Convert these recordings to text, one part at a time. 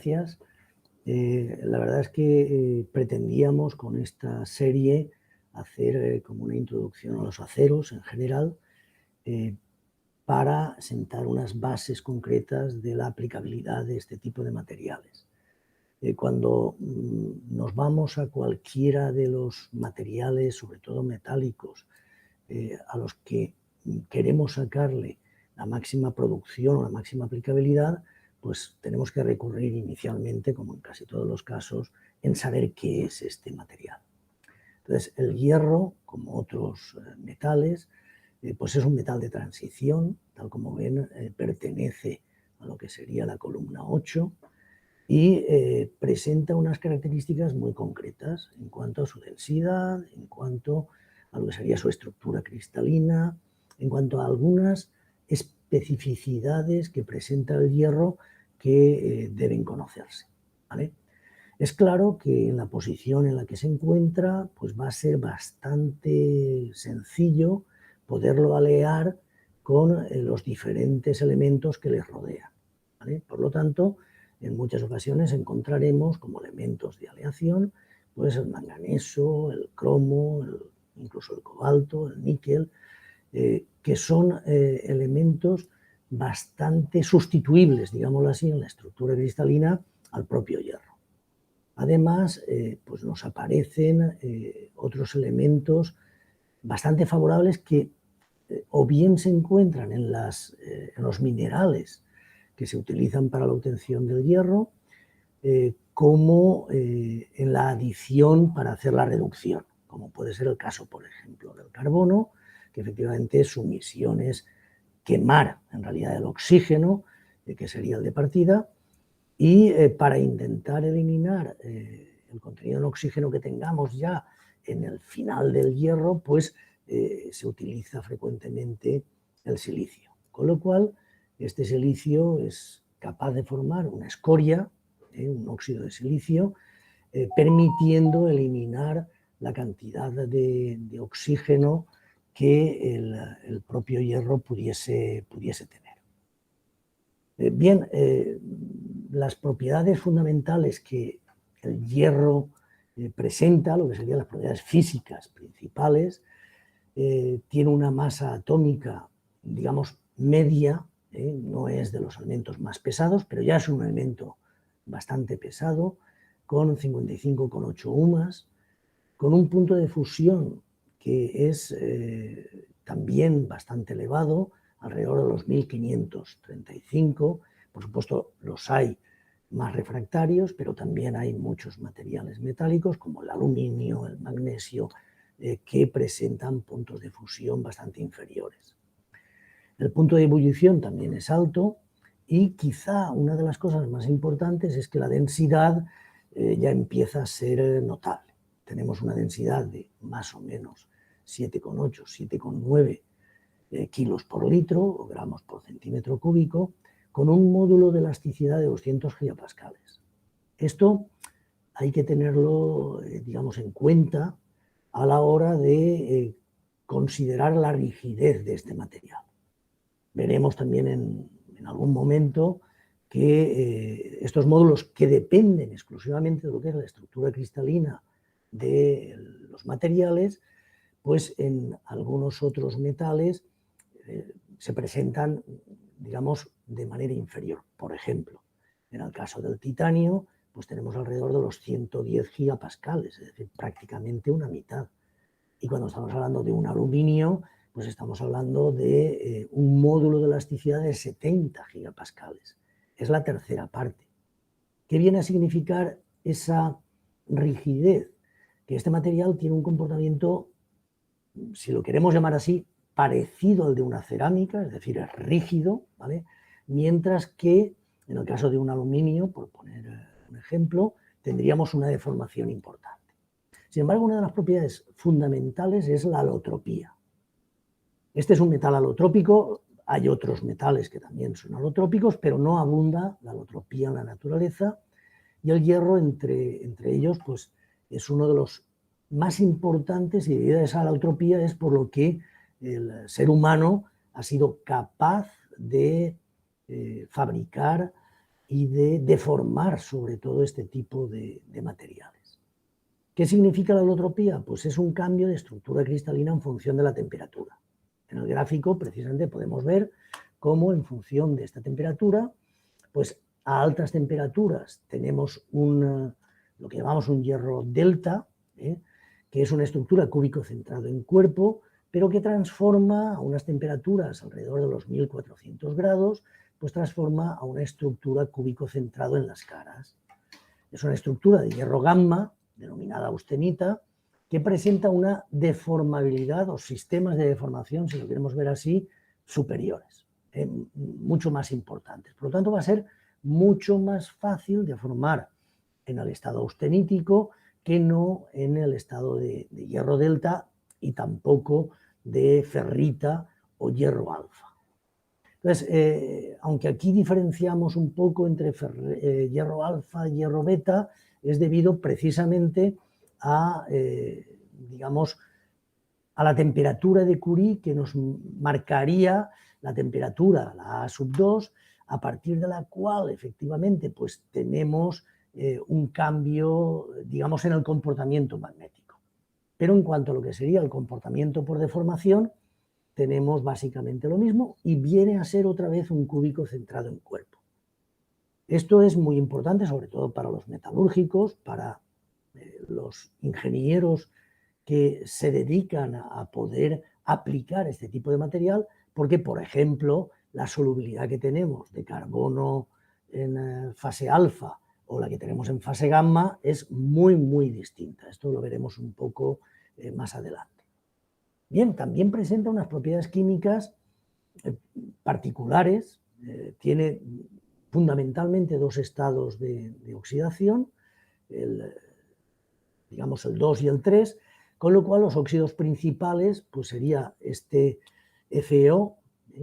gracias. La verdad es que pretendíamos con esta serie hacer como una introducción a los aceros en general para sentar unas bases concretas de la aplicabilidad de este tipo de materiales. Cuando nos vamos a cualquiera de los materiales, sobre todo metálicos, a los que queremos sacarle la máxima producción o la máxima aplicabilidad, pues tenemos que recurrir inicialmente, como en casi todos los casos, en saber qué es este material. Entonces, el hierro, como otros metales, pues es un metal de transición, tal como ven, pertenece a lo que sería la columna 8 y presenta unas características muy concretas en cuanto a su densidad, en cuanto a lo que sería su estructura cristalina, en cuanto a algunas especificidades que presenta el hierro que deben conocerse, ¿vale? Es claro que en la posición en la que se encuentra, pues va a ser bastante sencillo poderlo alear con los diferentes elementos que les rodean, ¿vale? Por lo tanto, en muchas ocasiones encontraremos como elementos de aleación pues el manganeso, el cromo, incluso el cobalto, el níquel, que son elementos bastante sustituibles, digámoslo así, en la estructura cristalina al propio hierro. Además, pues nos aparecen otros elementos bastante favorables que o bien se encuentran en los minerales que se utilizan para la obtención del hierro, como en la adición para hacer la reducción, como puede ser el caso, por ejemplo, del carbono, que efectivamente su misión es quemar en realidad el oxígeno, que sería el de partida, y para intentar eliminar el contenido en oxígeno que tengamos ya en el final del hierro, pues se utiliza frecuentemente el silicio. Con lo cual, este silicio es capaz de formar una escoria, un óxido de silicio, permitiendo eliminar la cantidad de oxígeno que el propio hierro pudiese tener. Bien, las propiedades fundamentales que el hierro presenta, lo que serían las propiedades físicas principales, tiene una masa atómica, digamos, media, no es de los elementos más pesados, pero ya es un elemento bastante pesado, con 55,8 UMAS, con un punto de fusión que es también bastante elevado, alrededor de los 1535. Por supuesto, los hay más refractarios, pero también hay muchos materiales metálicos, como el aluminio, el magnesio, que presentan puntos de fusión bastante inferiores. El punto de ebullición también es alto y quizá una de las cosas más importantes es que la densidad ya empieza a ser notable. Tenemos una densidad de más o menos 7,8, 7,9 kilos por litro o gramos por centímetro cúbico, con un módulo de elasticidad de 200 gigapascales. Esto hay que tenerlo, digamos, en cuenta a la hora de considerar la rigidez de este material. Veremos también en algún momento que estos módulos, que dependen exclusivamente de lo que es la estructura cristalina de los materiales, pues en algunos otros metales se presentan, digamos, de manera inferior. Por ejemplo, en el caso del titanio, pues tenemos alrededor de los 110 gigapascales, es decir, prácticamente una mitad. Y cuando estamos hablando de un aluminio, pues estamos hablando de un módulo de elasticidad de 70 gigapascales. Es la tercera parte. ¿Qué viene a significar esa rigidez? Que este material tiene un comportamiento, si lo queremos llamar así, parecido al de una cerámica, es decir, es rígido, ¿vale? Mientras que en el caso de un aluminio, por poner un ejemplo, tendríamos una deformación importante. Sin embargo, una de las propiedades fundamentales es la alotropía. Este es un metal alotrópico, hay otros metales que también son alotrópicos, pero no abunda la alotropía en la naturaleza, y el hierro entre ellos pues, es uno de los más importantes, y debido a esa alotropía es por lo que el ser humano ha sido capaz de fabricar y de deformar sobre todo este tipo de materiales. ¿Qué significa la holotropía? Pues es un cambio de estructura cristalina en función de la temperatura. En el gráfico precisamente podemos ver cómo en función de esta temperatura, pues a altas temperaturas tenemos lo que llamamos un hierro delta, que es una estructura cúbico-centrado en cuerpo, pero que transforma a unas temperaturas alrededor de los 1400 grados, pues transforma a una estructura cúbico-centrado en las caras. Es una estructura de hierro gamma, denominada austenita, que presenta una deformabilidad o sistemas de deformación, si lo queremos ver así, superiores, mucho más importantes. Por lo tanto, va a ser mucho más fácil deformar en el estado austenítico que no en el estado de hierro delta y tampoco de ferrita o hierro alfa. Entonces, aunque aquí diferenciamos un poco entre hierro alfa y hierro beta, es debido precisamente a, digamos, a la temperatura de Curie que nos marcaría la temperatura, la A2, a partir de la cual efectivamente pues tenemos un cambio, digamos, en el comportamiento magnético. Pero en cuanto a lo que sería el comportamiento por deformación, tenemos básicamente lo mismo y viene a ser otra vez un cúbico centrado en cuerpo. Esto es muy importante, sobre todo para los metalúrgicos, para los ingenieros que se dedican a poder aplicar este tipo de material, porque, por ejemplo, la solubilidad que tenemos de carbono en fase alfa o la que tenemos en fase gamma es muy, muy distinta. Esto lo veremos un poco más adelante. Bien, también presenta unas propiedades químicas particulares, tiene fundamentalmente dos estados de oxidación, digamos el 2 y el 3, con lo cual los óxidos principales pues sería este FeO,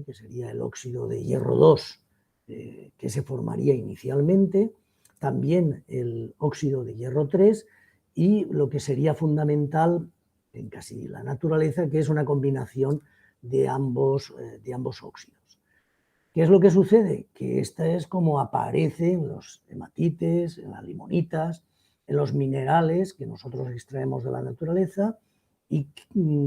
que sería el óxido de hierro 2, que se formaría inicialmente, también el óxido de hierro 3 y lo que sería fundamental en casi la naturaleza, que es una combinación de ambos óxidos. ¿Qué es lo que sucede? Que esta es como aparece en los hematites, en las limonitas, en los minerales que nosotros extraemos de la naturaleza y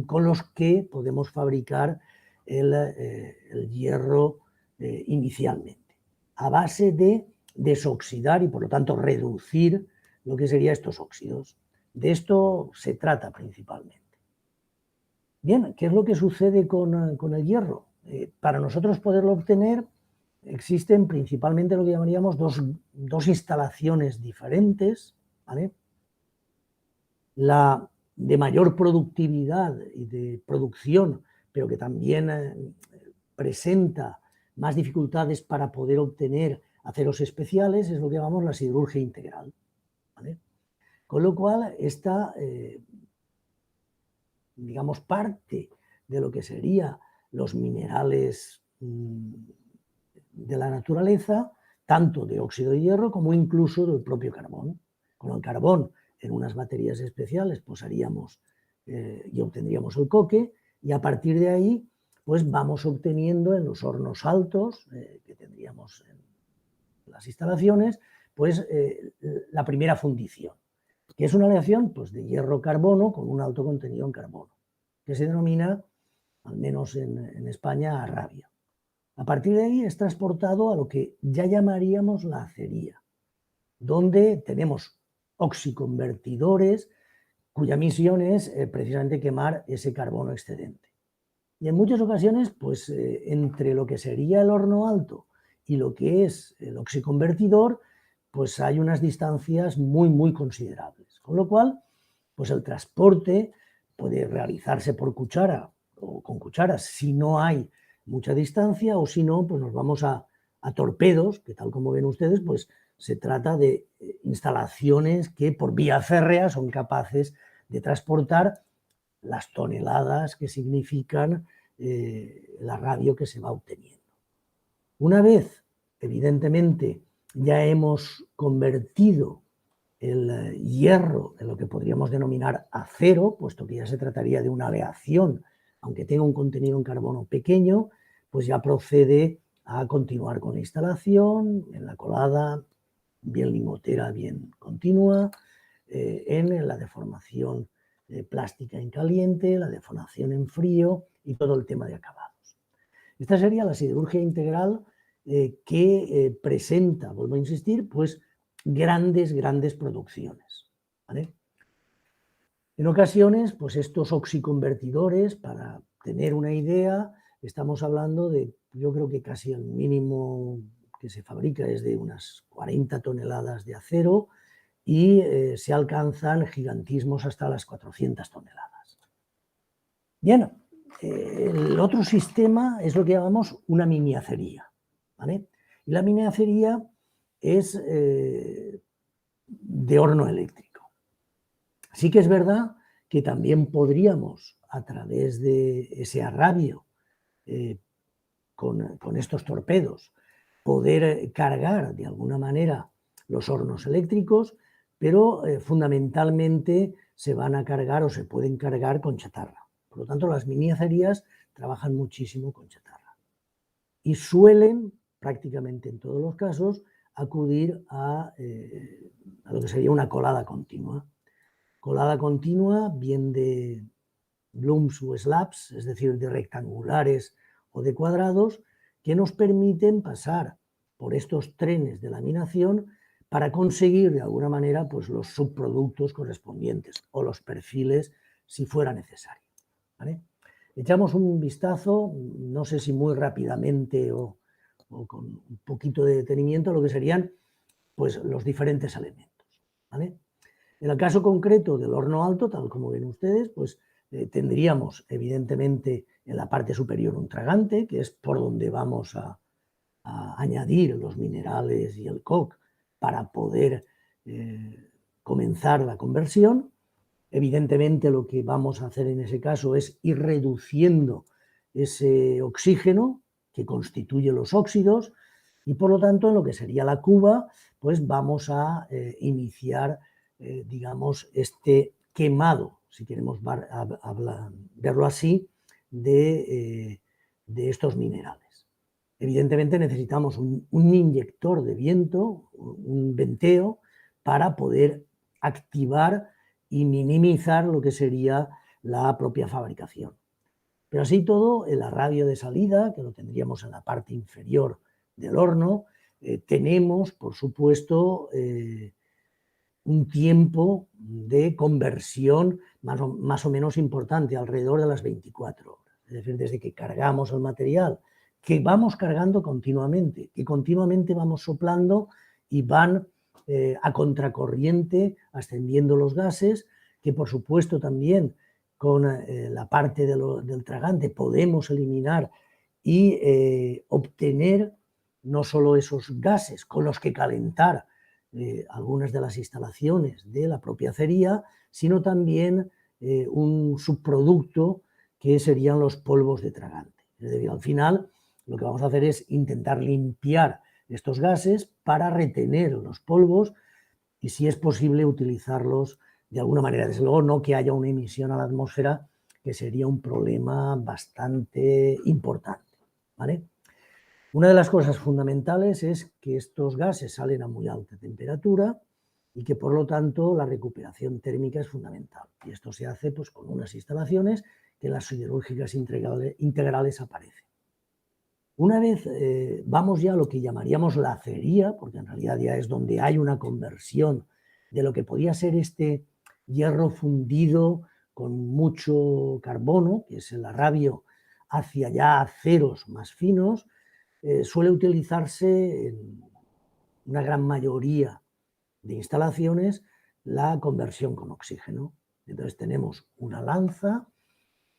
con los que podemos fabricar el hierro inicialmente, a base de desoxidar y por lo tanto reducir lo que serían estos óxidos. De esto se trata principalmente. Bien, ¿qué es lo que sucede con el hierro? Para nosotros poderlo obtener existen principalmente lo que llamaríamos dos instalaciones diferentes, ¿vale? La de mayor productividad y de producción, pero que también presenta más dificultades para poder obtener aceros especiales, es lo que llamamos la siderurgia integral, ¿vale? Con lo cual, esta, digamos, parte de lo que serían los minerales de la naturaleza, tanto de óxido de hierro como incluso del propio carbón. Con el carbón, en unas baterías especiales, pues haríamos y obtendríamos el coque, y a partir de ahí, pues vamos obteniendo en los hornos altos que tendríamos en las instalaciones, pues la primera fundición, que es una aleación pues, de hierro-carbono con un alto contenido en carbono, que se denomina, al menos en España, arrabio. A partir de ahí es transportado a lo que ya llamaríamos la acería, donde tenemos oxiconvertidores cuya misión es precisamente quemar ese carbono excedente. Y en muchas ocasiones, pues entre lo que sería el horno alto y lo que es el oxiconvertidor, pues hay unas distancias muy, muy considerables. Con lo cual, pues el transporte puede realizarse por cuchara o con cucharas si no hay mucha distancia, o si no, pues nos vamos a torpedos, que tal como ven ustedes, pues se trata de instalaciones que por vía férrea son capaces de transportar las toneladas que significan la radio que se va obteniendo. Una vez, evidentemente, ya hemos convertido el hierro en lo que podríamos denominar acero, puesto que ya se trataría de una aleación, aunque tenga un contenido en carbono pequeño, pues ya procede a continuar con la instalación, en la colada, bien lingotera, bien continua, en la deformación plástica en caliente, la deformación en frío y todo el tema de acabados. Esta sería la siderurgia integral que presenta, vuelvo a insistir, pues grandes producciones, ¿vale? En ocasiones, pues estos oxiconvertidores, para tener una idea, estamos hablando de, yo creo que casi el mínimo que se fabrica es de unas 40 toneladas de acero y se alcanzan gigantismos hasta las 400 toneladas. Bien, el otro sistema es lo que llamamos una miniacería, ¿vale? Y la miniacería es de horno eléctrico. Sí que es verdad que también podríamos, a través de ese arrabio con estos torpedos, poder cargar de alguna manera los hornos eléctricos, pero fundamentalmente se van a cargar o se pueden cargar con chatarra. Por lo tanto, las miniacerías trabajan muchísimo con chatarra y suelen, prácticamente en todos los casos, acudir a lo que sería una colada continua. Colada continua, bien de blooms o slabs, es decir, de rectangulares o de cuadrados, que nos permiten pasar por estos trenes de laminación para conseguir de alguna manera pues, los subproductos correspondientes o los perfiles si fuera necesario, ¿vale? Echamos un vistazo, no sé si muy rápidamente o con un poquito de detenimiento, a lo que serían pues, los diferentes elementos, ¿vale? En el caso concreto del horno alto, tal como ven ustedes, pues tendríamos evidentemente en la parte superior un tragante, que es por donde vamos a añadir los minerales y el coke para poder comenzar la conversión. Evidentemente lo que vamos a hacer en ese caso es ir reduciendo ese oxígeno que constituye los óxidos y por lo tanto en lo que sería la cuba pues vamos a iniciar digamos este quemado, si queremos verlo así, de estos minerales. Evidentemente necesitamos un inyector de viento, un venteo, para poder activar y minimizar lo que sería la propia fabricación. Pero así todo, el arrabio de salida, que lo tendríamos en la parte inferior del horno, tenemos, por supuesto, un tiempo de conversión más o menos importante, alrededor de las 24 horas. Es decir, desde que cargamos el material, que vamos cargando continuamente, que continuamente vamos soplando y van a contracorriente ascendiendo los gases, que por supuesto también con la parte del tragante podemos eliminar y obtener no solo esos gases con los que calentar algunas de las instalaciones de la propia acería, sino también un subproducto que serían los polvos de tragante. Es decir, al final lo que vamos a hacer es intentar limpiar estos gases para retener los polvos y, si es posible, utilizarlos de alguna manera. Desde luego, no que haya una emisión a la atmósfera, que sería un problema bastante importante, ¿vale? Una de las cosas fundamentales es que estos gases salen a muy alta temperatura y que, por lo tanto, la recuperación térmica es fundamental. Y esto se hace pues, con unas instalaciones que en las siderúrgicas integrales aparecen. Una vez vamos ya a lo que llamaríamos la acería, porque en realidad ya es donde hay una conversión de lo que podía ser este hierro fundido con mucho carbono, que es el arrabio, hacia ya aceros más finos, suele utilizarse en una gran mayoría de instalaciones la conversión con oxígeno. Entonces tenemos una lanza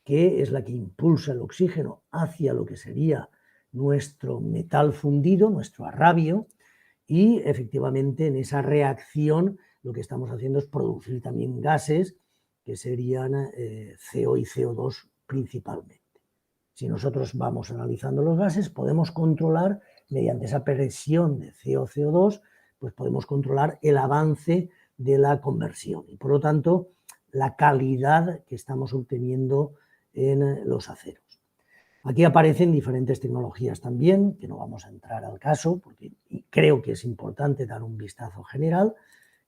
que es la que impulsa el oxígeno hacia lo que sería nuestro metal fundido, nuestro arrabio, y efectivamente en esa reacción lo que estamos haciendo es producir también gases que serían CO y CO2 principalmente. Si nosotros vamos analizando los gases, podemos controlar, mediante esa presión de CO, CO2, pues podemos controlar el avance de la conversión y, por lo tanto, la calidad que estamos obteniendo en los aceros. Aquí aparecen diferentes tecnologías también, que no vamos a entrar al caso, porque creo que es importante dar un vistazo general,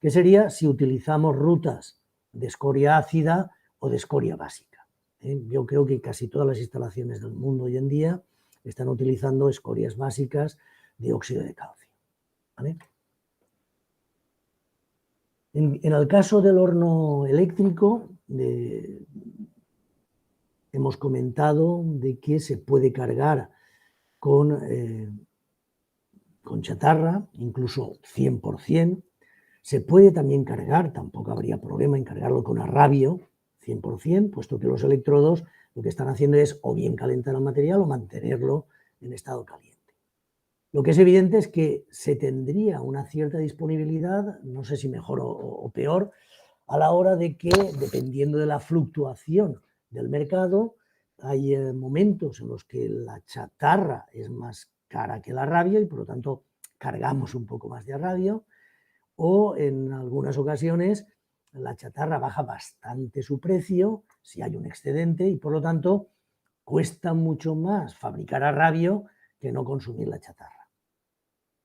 que sería si utilizamos rutas de escoria ácida o de escoria básica. Yo creo que casi todas las instalaciones del mundo hoy en día están utilizando escorias básicas de óxido de calcio. ¿Vale? En el caso del horno eléctrico, hemos comentado de que se puede cargar con chatarra, incluso 100%. Se puede también cargar, tampoco habría problema en cargarlo con arrabio, 100%, puesto que los electrodos lo que están haciendo es o bien calentar el material o mantenerlo en estado caliente. Lo que es evidente es que se tendría una cierta disponibilidad, no sé si mejor o peor, a la hora de que, dependiendo de la fluctuación del mercado, hay momentos en los que la chatarra es más cara que el arrabio y por lo tanto cargamos un poco más de arrabio, o en algunas ocasiones la chatarra baja bastante su precio si hay un excedente y por lo tanto cuesta mucho más fabricar arrabio que no consumir la chatarra.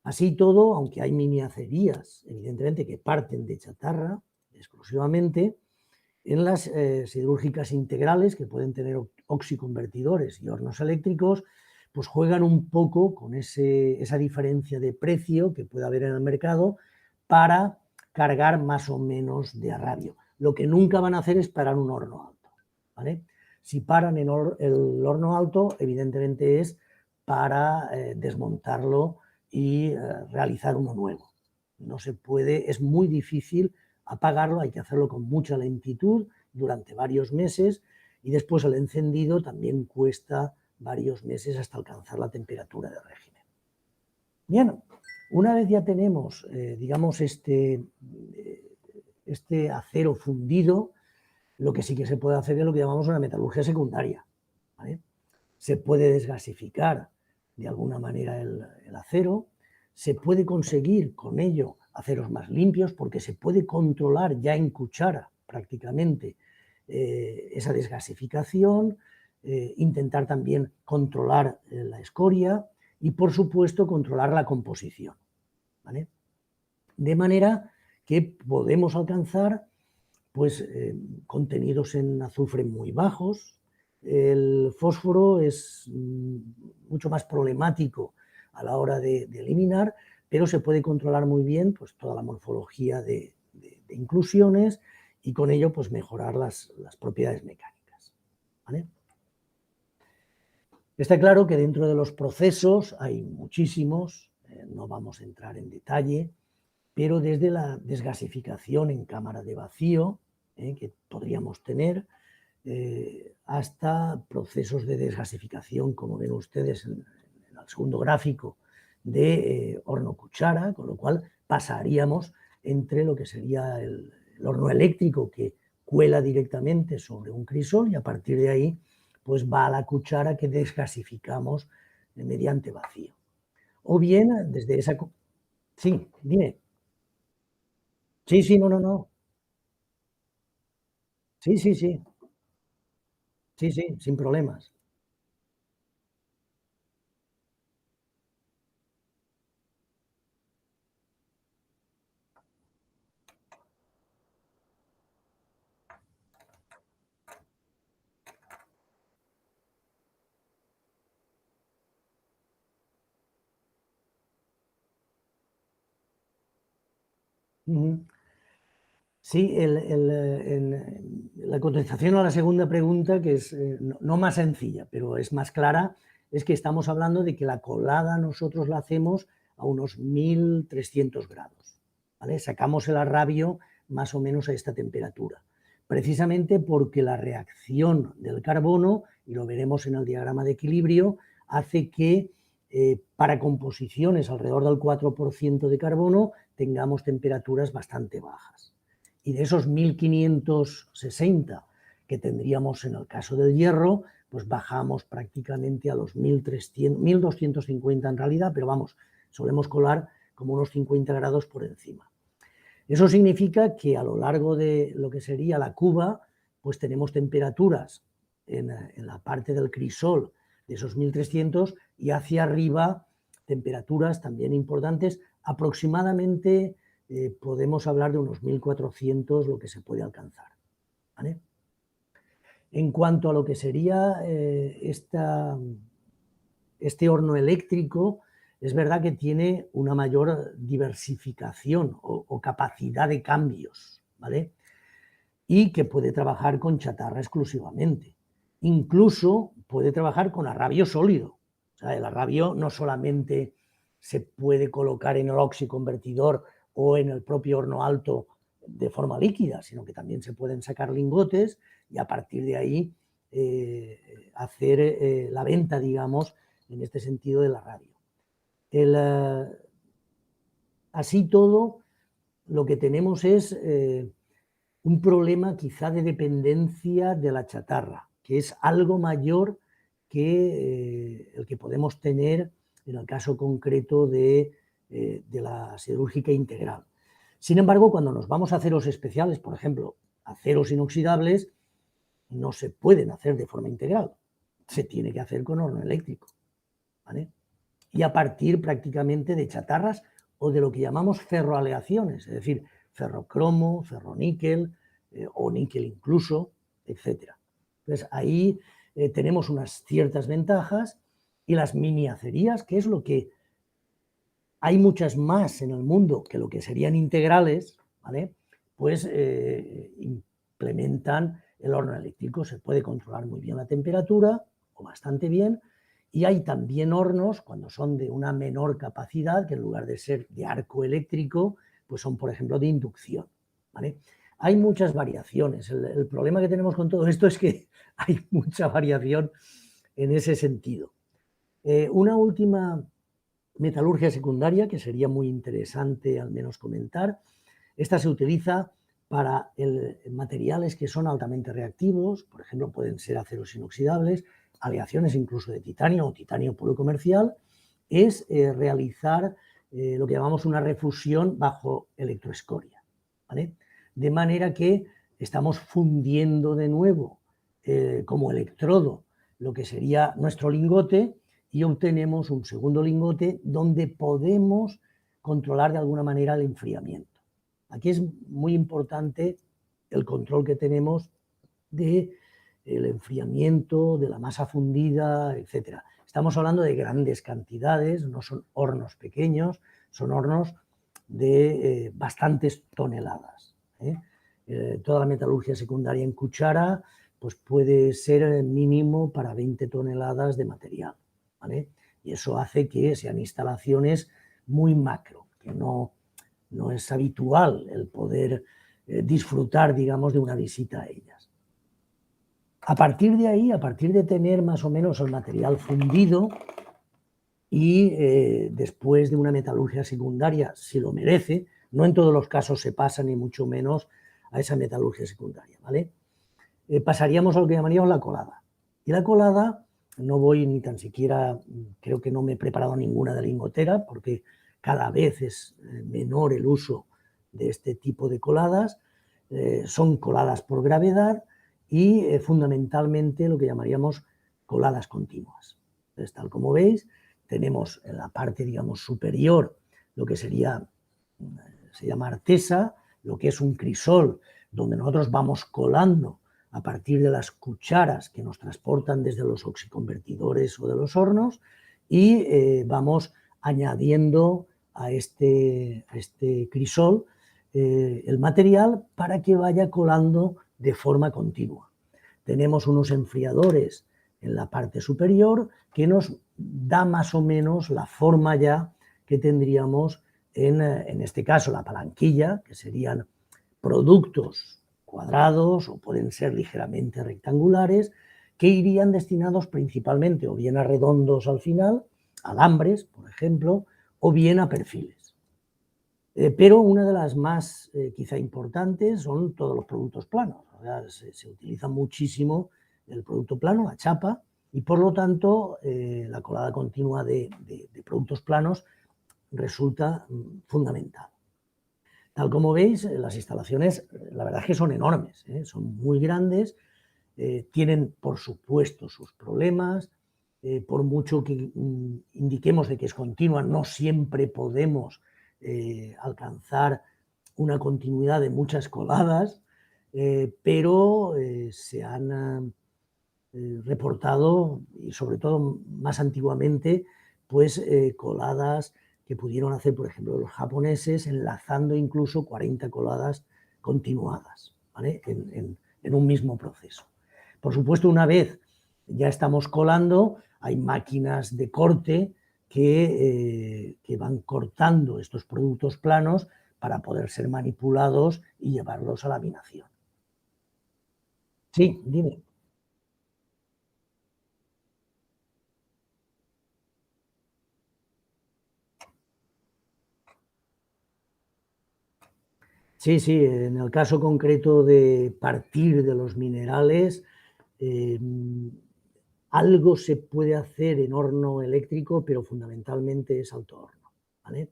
Así todo, aunque hay mini acerías, evidentemente, que parten de chatarra exclusivamente, en las siderúrgicas integrales, que pueden tener oxiconvertidores y hornos eléctricos, pues juegan un poco con esa diferencia de precio que puede haber en el mercado para cargar más o menos de arrabio. Lo que nunca van a hacer es parar un horno alto, ¿vale? Si paran en el horno alto, evidentemente es para desmontarlo y realizar uno nuevo. No se puede, es muy difícil apagarlo, hay que hacerlo con mucha lentitud durante varios meses y después el encendido también cuesta varios meses hasta alcanzar la temperatura de régimen. Bien, una vez ya tenemos, digamos, este acero fundido, lo que sí que se puede hacer es lo que llamamos una metalurgia secundaria, ¿vale? Se puede desgasificar de alguna manera el acero, se puede conseguir con ello aceros más limpios porque se puede controlar ya en cuchara prácticamente esa desgasificación, intentar también controlar la escoria y por supuesto controlar la composición, ¿vale? De manera que podemos alcanzar pues contenidos en azufre muy bajos. El fósforo es mucho más problemático a la hora de eliminar, pero se puede controlar muy bien pues, toda la morfología de inclusiones y con ello pues, mejorar las propiedades mecánicas, ¿vale? Está claro que dentro de los procesos hay muchísimos, no vamos a entrar en detalle, pero desde la desgasificación en cámara de vacío, que podríamos tener, hasta procesos de desgasificación, como ven ustedes en el segundo gráfico, de horno cuchara, con lo cual pasaríamos entre lo que sería el horno eléctrico que cuela directamente sobre un crisol y a partir de ahí pues va a la cuchara que desgasificamos mediante vacío. O bien desde esa... Sí, dime. Sí, sí, no, no, no. Sí, sí, sí. Sí, sí, sin problemas. Ujú. Sí, la contestación a la segunda pregunta, que es no más sencilla, pero es más clara, es que estamos hablando de que la colada nosotros la hacemos a unos 1300 grados, ¿vale? Sacamos el arrabio más o menos a esta temperatura, precisamente porque la reacción del carbono, y lo veremos en el diagrama de equilibrio, hace que para composiciones alrededor del 4% de carbono tengamos temperaturas bastante bajas. Y de esos 1560 que tendríamos en el caso del hierro, pues bajamos prácticamente a los 1300, 1250 en realidad, pero vamos, solemos colar como unos 50 grados por encima. Eso significa que a lo largo de lo que sería la cuba, pues tenemos temperaturas en la parte del crisol de esos 1300 y hacia arriba temperaturas también importantes, aproximadamente podemos hablar de unos 1400 lo que se puede alcanzar, ¿vale? En cuanto a lo que sería este horno eléctrico, es verdad que tiene una mayor diversificación o capacidad de cambios, ¿vale? Y que puede trabajar con chatarra exclusivamente. Incluso puede trabajar con arrabio sólido. O sea, el arrabio no solamente se puede colocar en el oxiconvertidor o en el propio horno alto de forma líquida, sino que también se pueden sacar lingotes y a partir de ahí hacer la venta, digamos, en este sentido del arrabio. Así todo, lo que tenemos es un problema quizá de dependencia de la chatarra, que es algo mayor que el que podemos tener en el caso concreto de la siderúrgica integral. Sin embargo, cuando nos vamos a aceros especiales, por ejemplo, aceros inoxidables, no se pueden hacer de forma integral, se tiene que hacer con horno eléctrico, ¿vale? Y a partir prácticamente de chatarras o de lo que llamamos ferroaleaciones, es decir, ferrocromo, ferroníquel o níquel incluso, etc. Entonces ahí tenemos unas ciertas ventajas y las miniacerías, que es lo que hay muchas más en el mundo que lo que serían integrales, ¿vale? Pues implementan el horno eléctrico, se puede controlar muy bien la temperatura o bastante bien. Y hay también hornos, cuando son de una menor capacidad, que en lugar de ser de arco eléctrico, pues son, por ejemplo, de inducción, ¿vale? Hay muchas variaciones. El problema que tenemos con todo esto es que hay mucha variación en ese sentido. Una última metalurgia secundaria que sería muy interesante al menos comentar. Esta se utiliza para materiales que son altamente reactivos, por ejemplo, pueden ser aceros inoxidables, aleaciones incluso de titanio o titanio puro comercial, es realizar lo que llamamos una refusión bajo electroescoria, ¿vale? De manera que estamos fundiendo de nuevo como electrodo lo que sería nuestro lingote y obtenemos un segundo lingote donde podemos controlar de alguna manera el enfriamiento. Aquí es muy importante el control que tenemos del enfriamiento, de la masa fundida, etc. Estamos hablando de grandes cantidades, no son hornos pequeños, son hornos de bastantes toneladas. Toda la metalurgia secundaria en cuchara pues puede ser mínimo para 20 toneladas de material, ¿vale? Y eso hace que sean instalaciones muy macro, que no es habitual el poder disfrutar, digamos, de una visita a ellas. A partir de ahí, a partir de tener más o menos el material fundido y después de una metalurgia secundaria, si lo merece, no en todos los casos se pasa ni mucho menos a esa metalurgia secundaria, ¿vale? Pasaríamos a lo que llamaríamos la colada. Y la colada, no voy ni tan siquiera, creo que no me he preparado ninguna de lingotera, porque cada vez es menor el uso de este tipo de coladas, son coladas por gravedad y fundamentalmente lo que llamaríamos coladas continuas. Entonces, tal como veis, tenemos en la parte, digamos, superior lo que sería, se llama artesa, lo que es un crisol, donde nosotros vamos colando a partir de las cucharas que nos transportan desde los oxiconvertidores o de los hornos y vamos añadiendo a este crisol el material para que vaya colando de forma continua. Tenemos unos enfriadores en la parte superior que nos da más o menos la forma ya que tendríamos en este caso la palanquilla, que serían productos cuadrados o pueden ser ligeramente rectangulares, que irían destinados principalmente o bien a redondos al final, alambres, por ejemplo, o bien a perfiles. Pero una de las más quizá importantes son todos los productos planos. O sea, se utiliza muchísimo el producto plano, la chapa, y por lo tanto la colada continua de productos planos resulta fundamental. Tal como veis, las instalaciones, la verdad es que son enormes, son muy grandes, tienen por supuesto sus problemas, por mucho que indiquemos de que es continua, no siempre podemos alcanzar una continuidad de muchas coladas, pero se han reportado, y sobre todo más antiguamente, pues coladas que pudieron hacer, por ejemplo, los japoneses, enlazando incluso 40 coladas continuadas, ¿vale? En un mismo proceso. Por supuesto, una vez ya estamos colando, hay máquinas de corte que van cortando estos productos planos para poder ser manipulados y llevarlos a laminación. Sí, dime. Sí, sí, en el caso concreto de partir de los minerales, eh, algo se puede hacer en horno eléctrico, pero fundamentalmente es alto horno, ¿vale?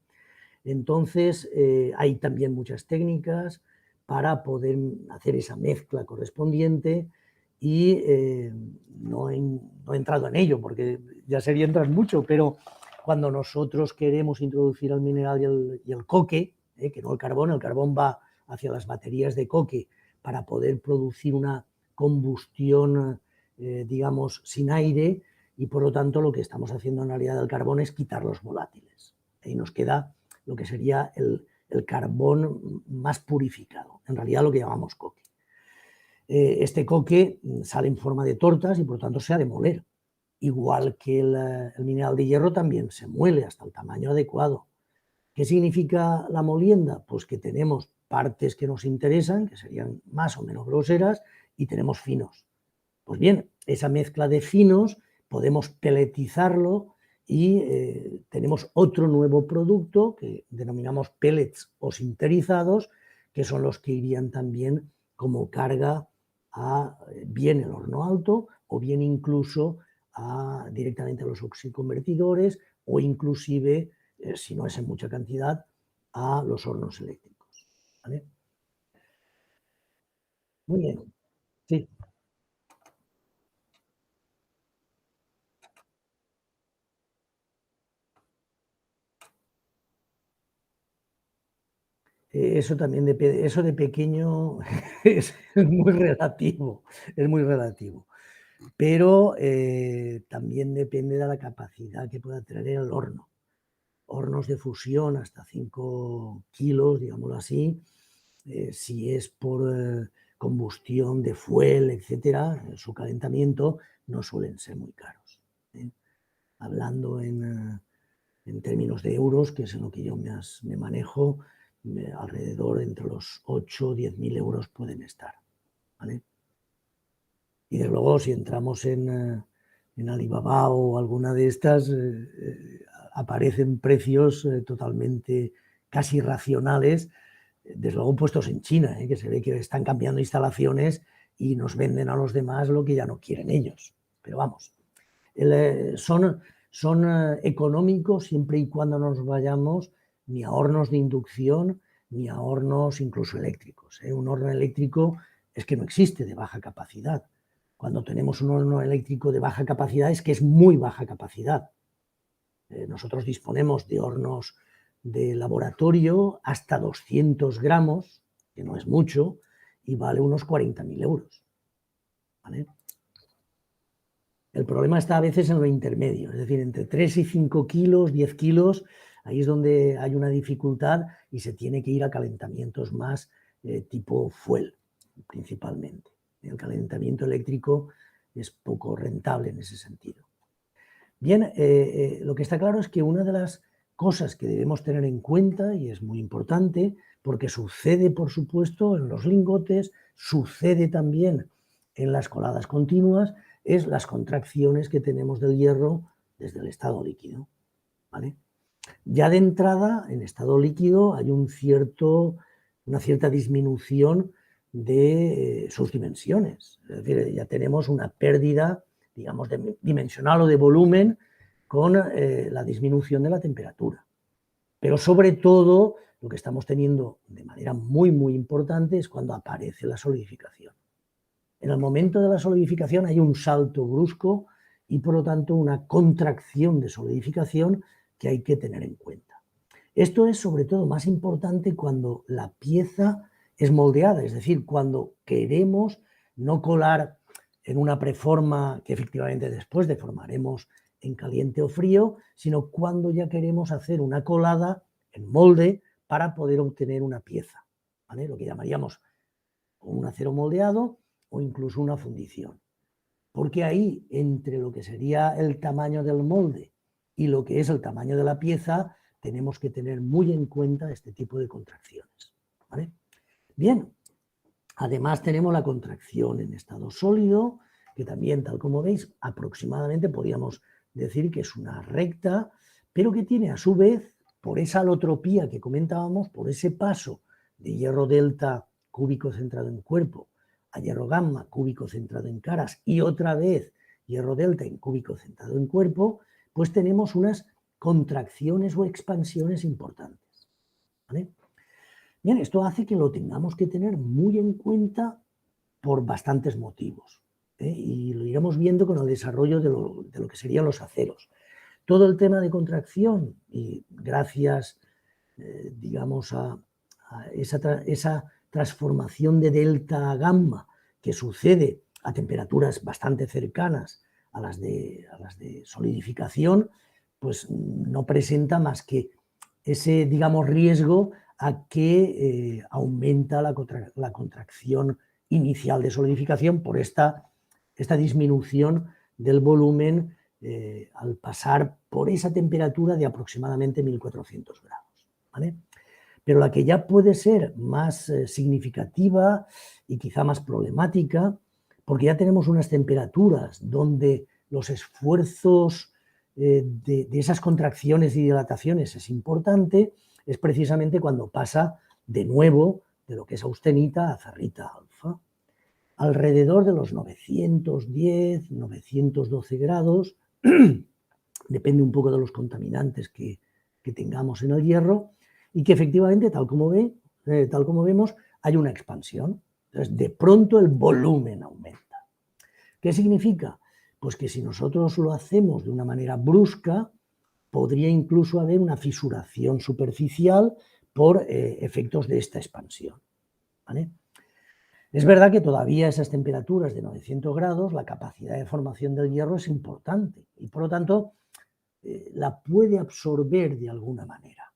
Entonces, hay también muchas técnicas para poder hacer esa mezcla correspondiente y no he entrado en ello porque ya sería entrar mucho, pero cuando nosotros queremos introducir el mineral y el coque, que no el carbón va hacia las baterías de coque para poder producir una combustión, digamos, sin aire, y por lo tanto lo que estamos haciendo en realidad del carbón es quitar los volátiles. Y nos queda lo que sería el carbón más purificado, en realidad lo que llamamos coque. Este coque sale en forma de tortas y por lo tanto se ha de moler. Igual que el mineral de hierro también se muele hasta el tamaño adecuado. ¿Qué significa la molienda? Pues que tenemos partes que nos interesan, que serían más o menos groseras, y tenemos finos. Pues bien, esa mezcla de finos podemos peletizarlo y tenemos otro nuevo producto que denominamos pellets o sinterizados, que son los que irían también como carga a bien el horno alto o bien incluso directamente a los oxiconvertidores o inclusive, si no es en mucha cantidad, a los hornos eléctricos. ¿Vale? Muy bien, sí. Eso también depende, eso de pequeño es muy relativo, es muy relativo. Pero también depende de la capacidad que pueda tener el horno. Hornos de fusión hasta 5 kilos, digámoslo así, si es por combustión de fuel, etcétera, su calentamiento no suelen ser muy caros. ¿Eh? Hablando en términos de euros, que es en lo que yo me manejo, alrededor entre los 8 o 10 mil euros pueden estar. ¿Vale? Y desde luego, si entramos en Alibaba o alguna de estas, aparecen precios totalmente casi racionales, desde luego puestos en China, que se ve que están cambiando instalaciones y nos venden a los demás lo que ya no quieren ellos. Pero vamos, son económicos siempre y cuando nos vayamos ni a hornos de inducción ni a hornos incluso eléctricos. Un horno eléctrico es que no existe de baja capacidad. Cuando tenemos un horno eléctrico de baja capacidad es que es muy baja capacidad. Nosotros disponemos de hornos de laboratorio hasta 200 gramos, que no es mucho, y vale unos 40.000 euros. ¿Vale? El problema está a veces en lo intermedio, es decir, entre 3 y 5 kilos, 10 kilos, ahí es donde hay una dificultad y se tiene que ir a calentamientos más tipo fuel, principalmente. El calentamiento eléctrico es poco rentable en ese sentido. Bien, lo que está claro es que una de las cosas que debemos tener en cuenta, y es muy importante, porque sucede, por supuesto, en los lingotes, sucede también en las coladas continuas, es las contracciones que tenemos del hierro desde el estado líquido. ¿Vale? Ya de entrada, en estado líquido, hay una cierta disminución de sus dimensiones. Es decir, ya tenemos una pérdida, digamos, dimensional o de volumen con la disminución de la temperatura. Pero sobre todo, lo que estamos teniendo de manera muy, muy importante es cuando aparece la solidificación. En el momento de la solidificación hay un salto brusco y por lo tanto una contracción de solidificación que hay que tener en cuenta. Esto es sobre todo más importante cuando la pieza es moldeada, es decir, cuando queremos no colar en una preforma que efectivamente después deformaremos en caliente o frío, sino cuando ya queremos hacer una colada en molde para poder obtener una pieza, ¿vale? Lo que llamaríamos un acero moldeado o incluso una fundición. Porque ahí, entre lo que sería el tamaño del molde y lo que es el tamaño de la pieza, tenemos que tener muy en cuenta este tipo de contracciones, ¿vale? Bien, además tenemos la contracción en estado sólido, que también, tal como veis, aproximadamente podríamos decir que es una recta, pero que tiene a su vez, por esa alotropía que comentábamos, por ese paso de hierro delta cúbico centrado en cuerpo a hierro gamma cúbico centrado en caras y otra vez hierro delta en cúbico centrado en cuerpo, pues tenemos unas contracciones o expansiones importantes, ¿vale? Bien, esto hace que lo tengamos que tener muy en cuenta por bastantes motivos, ¿eh? Y lo iremos viendo con el desarrollo de lo que serían los aceros. Todo el tema de contracción, y gracias, digamos, a esa transformación de delta a gamma que sucede a temperaturas bastante cercanas a las de solidificación, pues no presenta más que ese, digamos, riesgo a que aumenta la contracción inicial de solidificación por esta disminución del volumen al pasar por esa temperatura de aproximadamente 1400 grados, ¿vale? Pero la que ya puede ser más significativa y quizá más problemática, porque ya tenemos unas temperaturas donde los esfuerzos de esas contracciones y dilataciones es importante, es precisamente cuando pasa de nuevo de lo que es austenita a ferrita alfa. Alrededor de los 910, 912 grados, depende un poco de los contaminantes que tengamos en el hierro, y que efectivamente, tal como vemos, hay una expansión. Entonces, de pronto el volumen aumenta. ¿Qué significa? Pues que si nosotros lo hacemos de una manera brusca, podría incluso haber una fisuración superficial por efectos de esta expansión, ¿vale? Es verdad que todavía a esas temperaturas de 900 grados la capacidad de formación del hierro es importante y por lo tanto la puede absorber de alguna manera,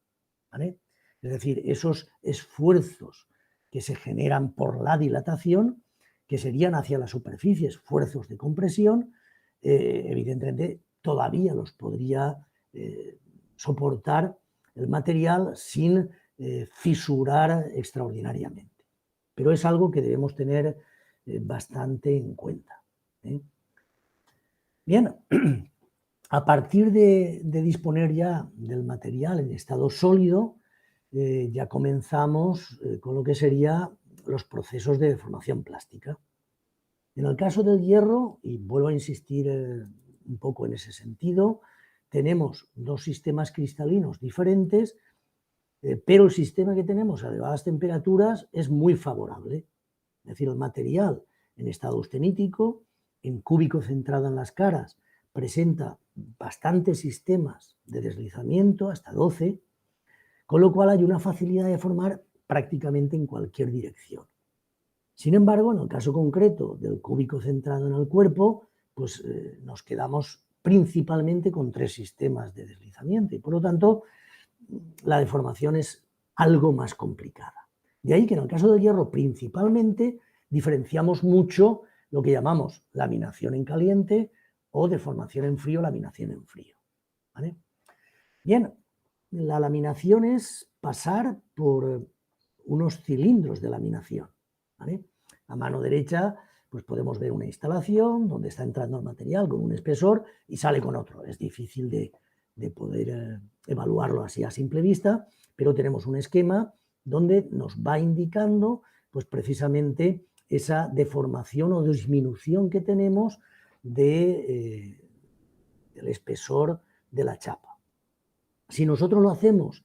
¿vale? Es decir, esos esfuerzos que se generan por la dilatación, que serían hacia la superficie esfuerzos de compresión, evidentemente todavía los podría soportar el material sin fisurar extraordinariamente. Pero es algo que debemos tener bastante en cuenta, ¿eh? Bien, a partir de disponer ya del material en estado sólido, ya comenzamos con lo que serían los procesos de deformación plástica. En el caso del hierro, y vuelvo a insistir un poco en ese sentido, tenemos dos sistemas cristalinos diferentes, pero el sistema que tenemos a elevadas temperaturas es muy favorable. Es decir, el material en estado austenítico, en cúbico centrado en las caras, presenta bastantes sistemas de deslizamiento, hasta 12, con lo cual hay una facilidad de formar prácticamente en cualquier dirección. Sin embargo, en el caso concreto del cúbico centrado en el cuerpo, pues nos quedamos principalmente con 3 sistemas de deslizamiento y por lo tanto la deformación es algo más complicada. De ahí que en el caso del hierro principalmente diferenciamos mucho lo que llamamos laminación en caliente o deformación en frío, laminación en frío, ¿vale? Bien, la laminación es pasar por unos cilindros de laminación, ¿vale? A mano derecha pues podemos ver una instalación donde está entrando el material con un espesor y sale con otro. Es difícil de poder evaluarlo así a simple vista, pero tenemos un esquema donde nos va indicando pues precisamente esa deformación o disminución que tenemos del espesor de la chapa. Si nosotros lo hacemos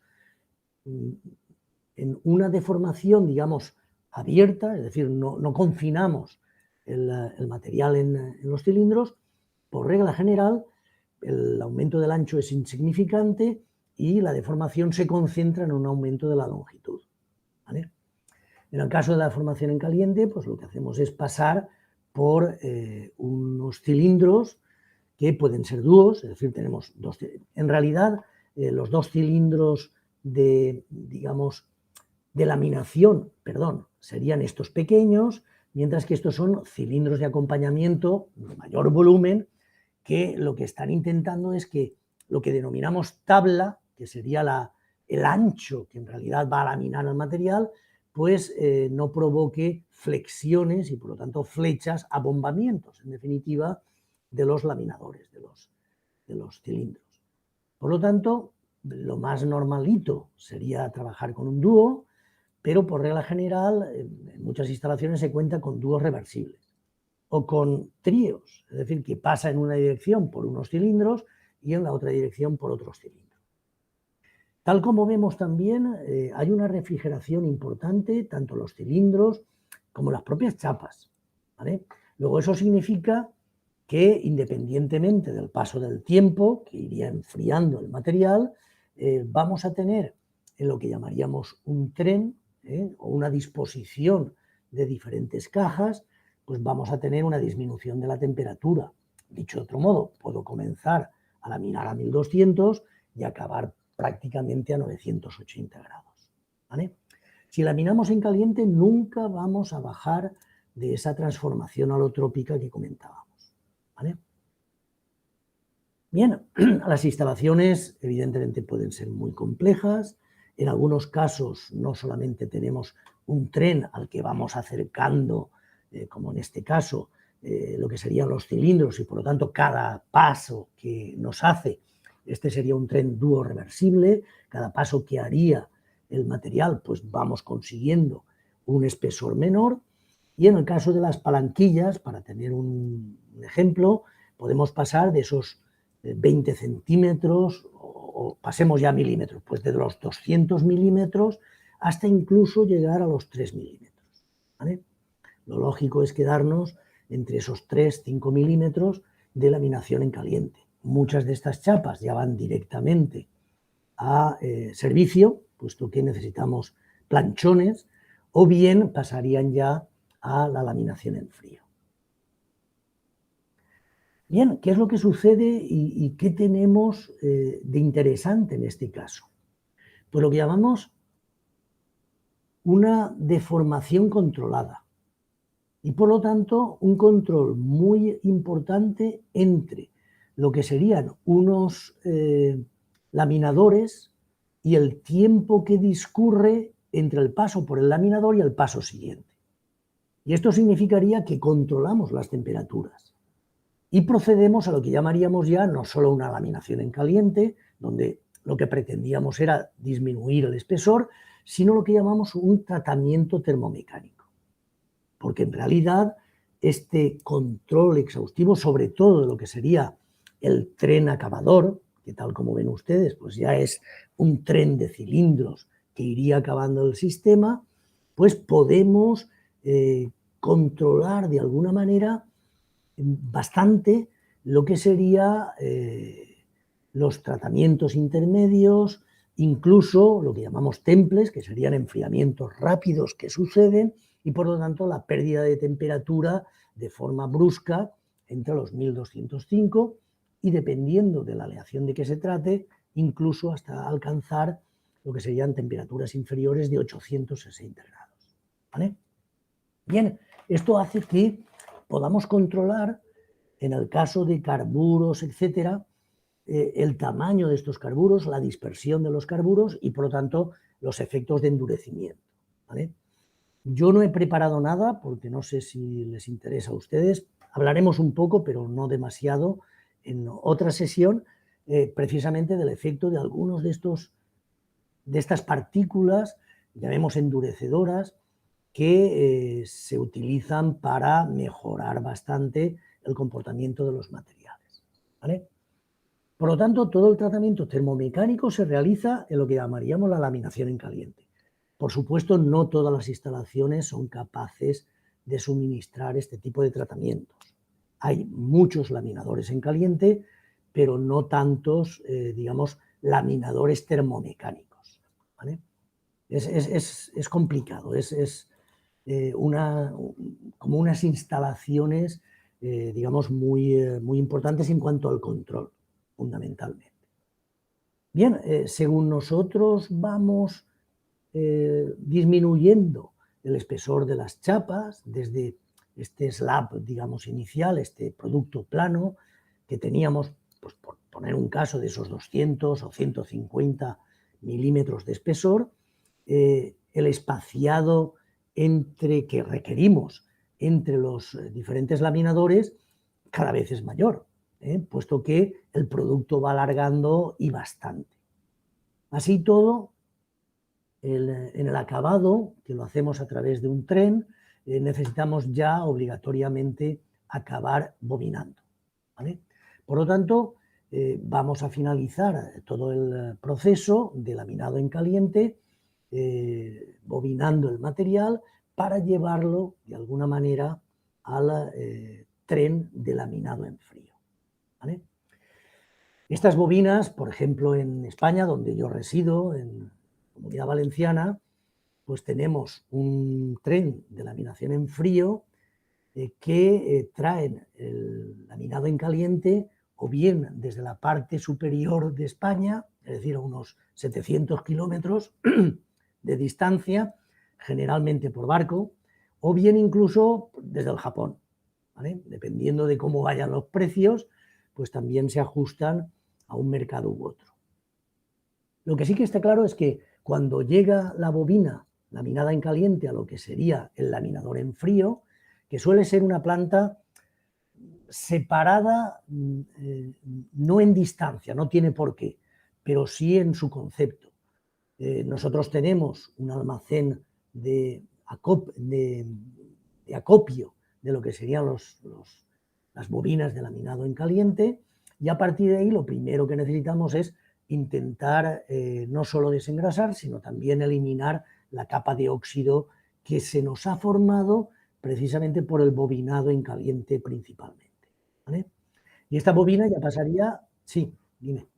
en una deformación, digamos, abierta, es decir, no confinamos el material en los cilindros, por regla general, el aumento del ancho es insignificante y la deformación se concentra en un aumento de la longitud, ¿vale? En el caso de la deformación en caliente, pues lo que hacemos es pasar por unos cilindros que pueden ser dúos, es decir, tenemos dos. En realidad, los dos cilindros de, digamos, de laminación, serían estos pequeños, mientras que estos son cilindros de acompañamiento de mayor volumen, que lo que están intentando es que lo que denominamos tabla, que sería el ancho que en realidad va a laminar el material, pues no provoque flexiones y por lo tanto flechas, abombamientos, en definitiva, de los laminadores, de los cilindros. Por lo tanto, lo más normalito sería trabajar con un dúo, pero por regla general en muchas instalaciones se cuenta con dúos reversibles o con tríos, es decir, que pasa en una dirección por unos cilindros y en la otra dirección por otros cilindros. Tal como vemos también, hay una refrigeración importante, tanto los cilindros como las propias chapas, ¿vale? Luego eso significa que independientemente del paso del tiempo, que iría enfriando el material, vamos a tener en lo que llamaríamos un tren o una disposición de diferentes cajas, pues vamos a tener una disminución de la temperatura. Dicho de otro modo, puedo comenzar a laminar a 1200 y acabar prácticamente a 980 grados, ¿vale? Si laminamos en caliente, nunca vamos a bajar de esa transformación alotrópica que comentábamos, ¿vale? Bien, las instalaciones evidentemente pueden ser muy complejas. En algunos casos no solamente tenemos un tren al que vamos acercando, como en este caso, lo que serían los cilindros y por lo tanto cada paso que nos hace, este sería un tren dúo reversible, cada paso que haría el material pues vamos consiguiendo un espesor menor y en el caso de las palanquillas, para tener un ejemplo, podemos pasar de esos 20 centímetros o pasemos ya a milímetros, pues de los 200 milímetros hasta incluso llegar a los 3 milímetros, ¿vale? Lo lógico es quedarnos entre esos 3-5 milímetros de laminación en caliente. Muchas de estas chapas ya van directamente a servicio, puesto que necesitamos planchones, o bien pasarían ya a la laminación en frío. Bien, ¿qué es lo que sucede y qué tenemos de interesante en este caso? Pues lo que llamamos una deformación controlada y por lo tanto un control muy importante entre lo que serían unos laminadores y el tiempo que discurre entre el paso por el laminador y el paso siguiente. Y esto significaría que controlamos las temperaturas y procedemos a lo que llamaríamos ya no solo una laminación en caliente, donde lo que pretendíamos era disminuir el espesor, sino lo que llamamos un tratamiento termomecánico. Porque en realidad este control exhaustivo, sobre todo de lo que sería el tren acabador, que tal como ven ustedes, pues ya es un tren de cilindros que iría acabando el sistema, pues podemos controlar de alguna manera bastante lo que sería los tratamientos intermedios, incluso lo que llamamos temples, que serían enfriamientos rápidos que suceden y por lo tanto la pérdida de temperatura de forma brusca entre los 1205 y dependiendo de la aleación de que se trate, incluso hasta alcanzar lo que serían temperaturas inferiores de 860 grados, ¿vale? Bien, esto hace que podamos controlar, en el caso de carburos, etcétera, el tamaño de estos carburos, la dispersión de los carburos y, por lo tanto, los efectos de endurecimiento, ¿vale? Yo no he preparado nada porque no sé si les interesa a ustedes. Hablaremos un poco, pero no demasiado, en otra sesión, precisamente del efecto de algunos de estas partículas, llamemos endurecedoras, que se utilizan para mejorar bastante el comportamiento de los materiales, ¿vale? Por lo tanto, todo el tratamiento termomecánico se realiza en lo que llamaríamos la laminación en caliente. Por supuesto, no todas las instalaciones son capaces de suministrar este tipo de tratamientos. Hay muchos laminadores en caliente, pero no tantos, digamos, laminadores termomecánicos, ¿vale? Es complicado, como unas instalaciones, digamos, muy importantes en cuanto al control, fundamentalmente. Bien, según nosotros vamos disminuyendo el espesor de las chapas desde este slab, digamos, inicial, este producto plano que teníamos, pues por poner un caso de esos 200 o 150 milímetros de espesor, el espaciado que requerimos entre los diferentes laminadores cada vez es mayor, puesto que el producto va alargando y bastante. Así todo, en el acabado, que lo hacemos a través de un tren, necesitamos ya obligatoriamente acabar bobinando, ¿vale? Por lo tanto, vamos a finalizar todo el proceso de laminado en caliente, bobinando el material para llevarlo de alguna manera al tren de laminado en frío, ¿vale? Estas bobinas, por ejemplo, en España, donde yo resido, en Comunidad Valenciana, pues tenemos un tren de laminación en frío que traen el laminado en caliente o bien desde la parte superior de España, es decir, a unos 700 kilómetros de distancia, generalmente por barco, o bien incluso desde el Japón, ¿vale? Dependiendo de cómo vayan los precios, pues también se ajustan a un mercado u otro. Lo que sí que está claro es que cuando llega la bobina laminada en caliente a lo que sería el laminador en frío, que suele ser una planta separada, no en distancia, no tiene por qué, pero sí en su concepto. Nosotros tenemos un almacén de acopio de lo que serían las bobinas de laminado en caliente, y a partir de ahí lo primero que necesitamos es intentar no solo desengrasar, sino también eliminar la capa de óxido que se nos ha formado precisamente por el bobinado en caliente principalmente, ¿vale? Y esta bobina ya pasaría, sí, dime.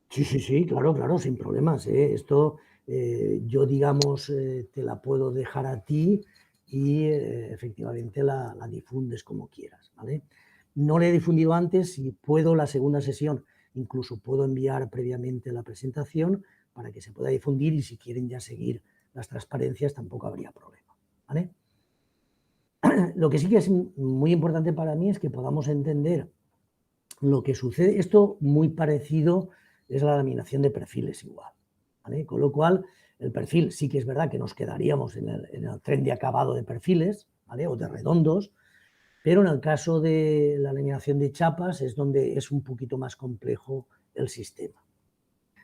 Sí, sí, sí, claro, claro, sin problemas, ¿eh? Esto yo, digamos, te la puedo dejar a ti y efectivamente la difundes como quieras, ¿vale? No la he difundido antes, si puedo la segunda sesión, incluso puedo enviar previamente la presentación para que se pueda difundir, y si quieren ya seguir las transparencias tampoco habría problema, ¿vale? Lo que sí que es muy importante para mí es que podamos entender lo que sucede. Esto muy parecido es la laminación de perfiles igual, ¿vale? Con lo cual, el perfil sí que es verdad que nos quedaríamos en el tren de acabado de perfiles, ¿vale? O de redondos, pero en el caso de la laminación de chapas es donde es un poquito más complejo el sistema.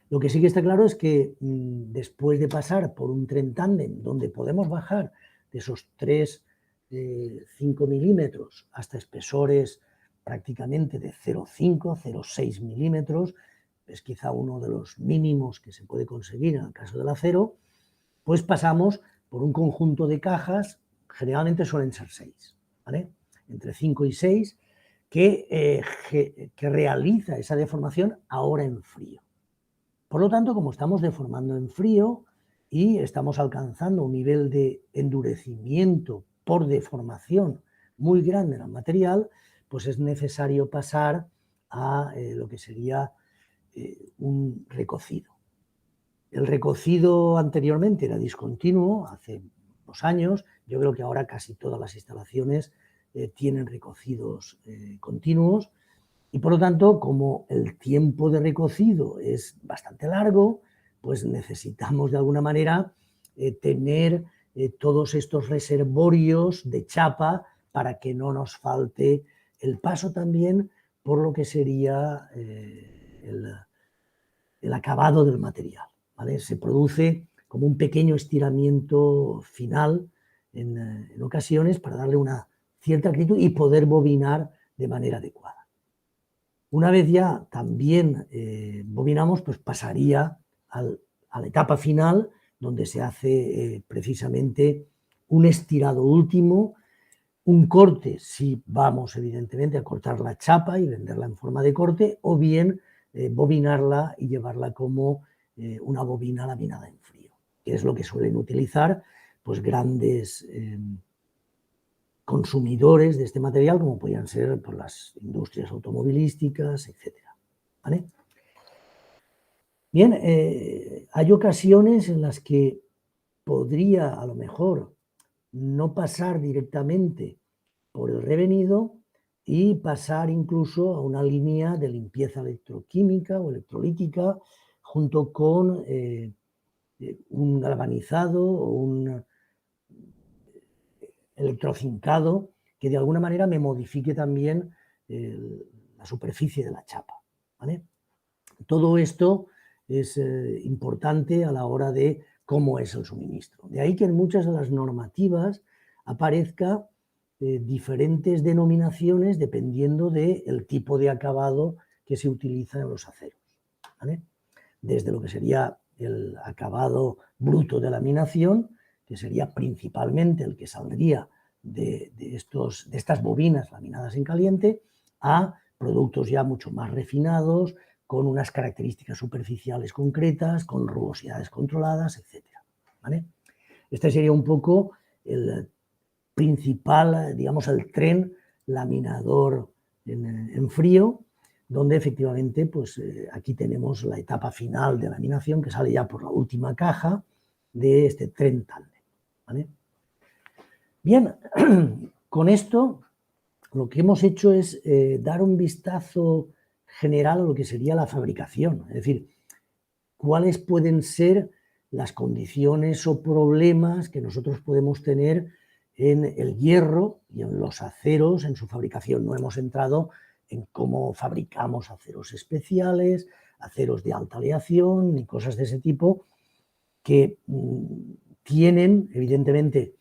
Lo que sí que está claro es que después de pasar por un tren tándem donde podemos bajar de esos 3, 5 milímetros hasta espesores prácticamente de 0,5, 0,6 milímetros, es quizá uno de los mínimos que se puede conseguir en el caso del acero, pues pasamos por un conjunto de cajas, generalmente suelen ser 6, ¿vale? Entre 5 y 6, que realiza esa deformación ahora en frío. Por lo tanto, como estamos deformando en frío y estamos alcanzando un nivel de endurecimiento por deformación muy grande en el material, pues es necesario pasar a lo que sería un recocido. El recocido anteriormente era discontinuo, hace unos años. Yo creo que ahora casi todas las instalaciones tienen recocidos continuos. Y por lo tanto, como el tiempo de recocido es bastante largo, pues necesitamos de alguna manera tener todos estos reservorios de chapa para que no nos falte el paso también por lo que sería el acabado del material, ¿vale? Se produce como un pequeño estiramiento final en ocasiones para darle una cierta actitud y poder bobinar de manera adecuada. Una vez ya también bobinamos, pues pasaría a la etapa final, donde se hace precisamente un estirado último, un corte, si vamos evidentemente a cortar la chapa y venderla en forma de corte, o bien bobinarla y llevarla como una bobina laminada en frío, que es lo que suelen utilizar pues grandes consumidores de este material, como podrían ser pues, las industrias automovilísticas, etc. ¿Vale? Bien, hay ocasiones en las que podría a lo mejor no pasar directamente por el revenido y pasar incluso a una línea de limpieza electroquímica o electrolítica junto con un galvanizado o un electrofincado que de alguna manera me modifique también la superficie de la chapa. ¿Vale? Todo esto es importante a la hora de cómo es el suministro. De ahí que en muchas de las normativas aparezca diferentes denominaciones dependiendo del tipo de acabado que se utiliza en los aceros. ¿Vale? Desde lo que sería el acabado bruto de laminación, que sería principalmente el que saldría de estas bobinas laminadas en caliente, a productos ya mucho más refinados, con unas características superficiales concretas, con rugosidades controladas, etc. ¿Vale? Este sería un poco el principal, digamos, el tren laminador en frío, donde efectivamente pues, aquí tenemos la etapa final de laminación que sale ya por la última caja de este tren tándem. ¿Vale? Bien, con esto lo que hemos hecho es dar un vistazo general a lo que sería la fabricación, es decir, cuáles pueden ser las condiciones o problemas que nosotros podemos tener en el hierro y en los aceros en su fabricación. No hemos entrado en cómo fabricamos aceros especiales, aceros de alta aleación, ni cosas de ese tipo, que tienen, evidentemente,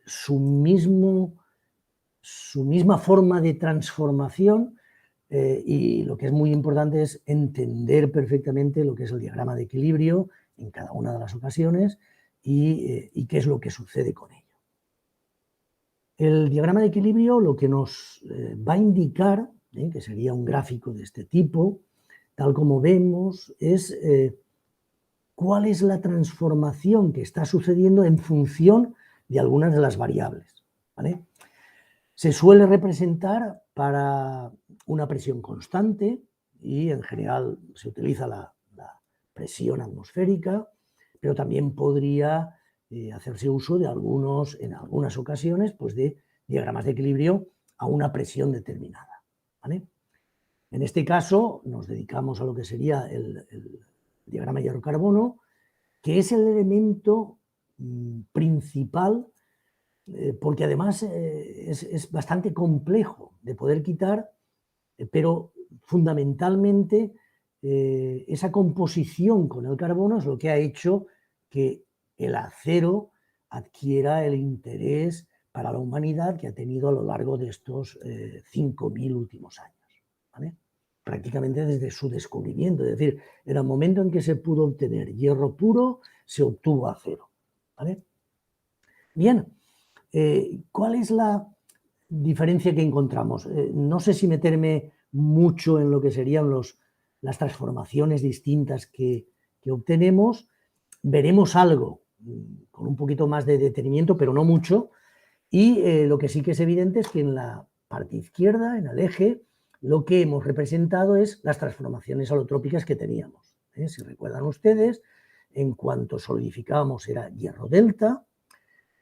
su misma forma de transformación, y lo que es muy importante es entender perfectamente lo que es el diagrama de equilibrio en cada una de las ocasiones y qué es lo que sucede con ello. El diagrama de equilibrio lo que nos va a indicar, que sería un gráfico de este tipo, tal como vemos, es cuál es la transformación que está sucediendo en función de algunas de las variables. ¿Vale? Se suele representar para una presión constante y en general se utiliza la presión atmosférica, pero también podría hacerse uso de en algunas ocasiones, pues de diagramas de equilibrio a una presión determinada. ¿Vale? En este caso nos dedicamos a lo que sería el diagrama hierro-carbono, que es el elemento principal porque además es bastante complejo de poder quitar, pero fundamentalmente esa composición con el carbono es lo que ha hecho que el acero adquiera el interés para la humanidad que ha tenido a lo largo de estos 5.000 últimos años. ¿Vale? Prácticamente desde su descubrimiento, es decir, en el momento en que se pudo obtener hierro puro, se obtuvo acero. ¿Vale? Bien. ¿Cuál es la diferencia que encontramos? No sé si meterme mucho en lo que serían las transformaciones distintas que obtenemos. Veremos algo con un poquito más de detenimiento, pero no mucho. Y lo que sí que es evidente es que en la parte izquierda, en el eje, lo que hemos representado es las transformaciones alotrópicas que teníamos. Si recuerdan ustedes, en cuanto solidificábamos era hierro delta.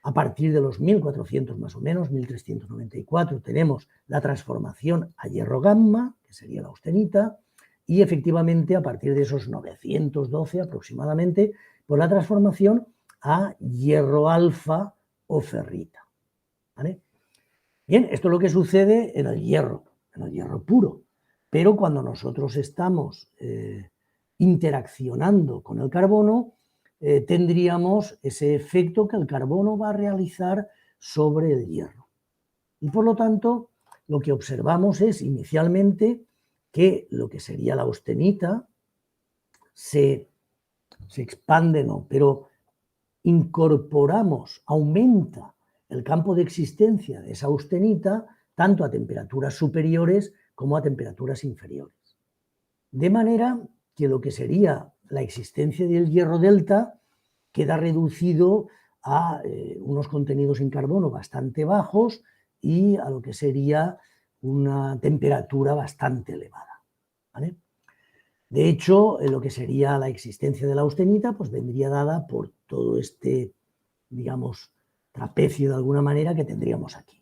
A partir de los 1400 más o menos, 1394, tenemos la transformación a hierro gamma, que sería la austenita, y efectivamente a partir de esos 912 aproximadamente, pues la transformación a hierro alfa o ferrita. ¿Vale? Bien, esto es lo que sucede en el hierro puro, pero cuando nosotros estamos interaccionando con el carbono, tendríamos ese efecto que el carbono va a realizar sobre el hierro. Y por lo tanto, lo que observamos es inicialmente que lo que sería la austenita se expande, no, pero incorporamos, aumenta el campo de existencia de esa austenita tanto a temperaturas superiores como a temperaturas inferiores. De manera que lo que sería la existencia del hierro delta queda reducido a unos contenidos en carbono bastante bajos y a lo que sería una temperatura bastante elevada, ¿vale? De hecho, lo que sería la existencia de la austenita pues vendría dada por todo este, digamos, trapecio de alguna manera que tendríamos aquí.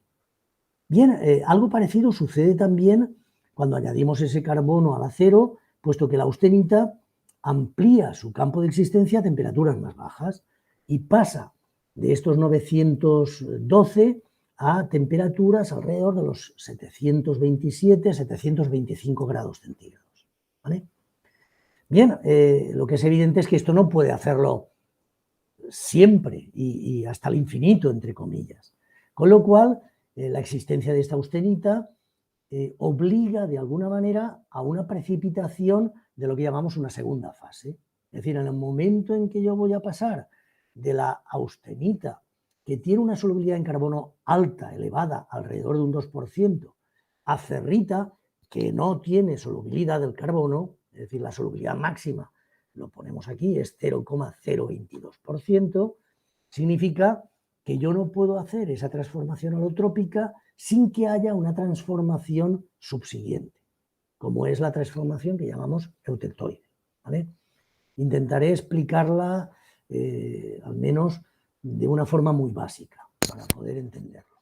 Bien, algo parecido sucede también cuando añadimos ese carbono al acero, puesto que la austenita amplía su campo de existencia a temperaturas más bajas y pasa de estos 912 a temperaturas alrededor de los 727, 725 grados centígrados, ¿vale? Bien, lo que es evidente es que esto no puede hacerlo siempre y hasta el infinito, entre comillas. Con lo cual, la existencia de esta austenita obliga de alguna manera a una precipitación de lo que llamamos una segunda fase. Es decir, en el momento en que yo voy a pasar de la austenita, que tiene una solubilidad en carbono alta, elevada, alrededor de un 2%, a cerrita, que no tiene solubilidad del carbono, es decir, la solubilidad máxima, lo ponemos aquí, es 0,022%, significa que yo no puedo hacer esa transformación alotrópica sin que haya una transformación subsiguiente, como es la transformación que llamamos eutectoide, ¿vale? Intentaré explicarla al menos de una forma muy básica para poder entenderlo.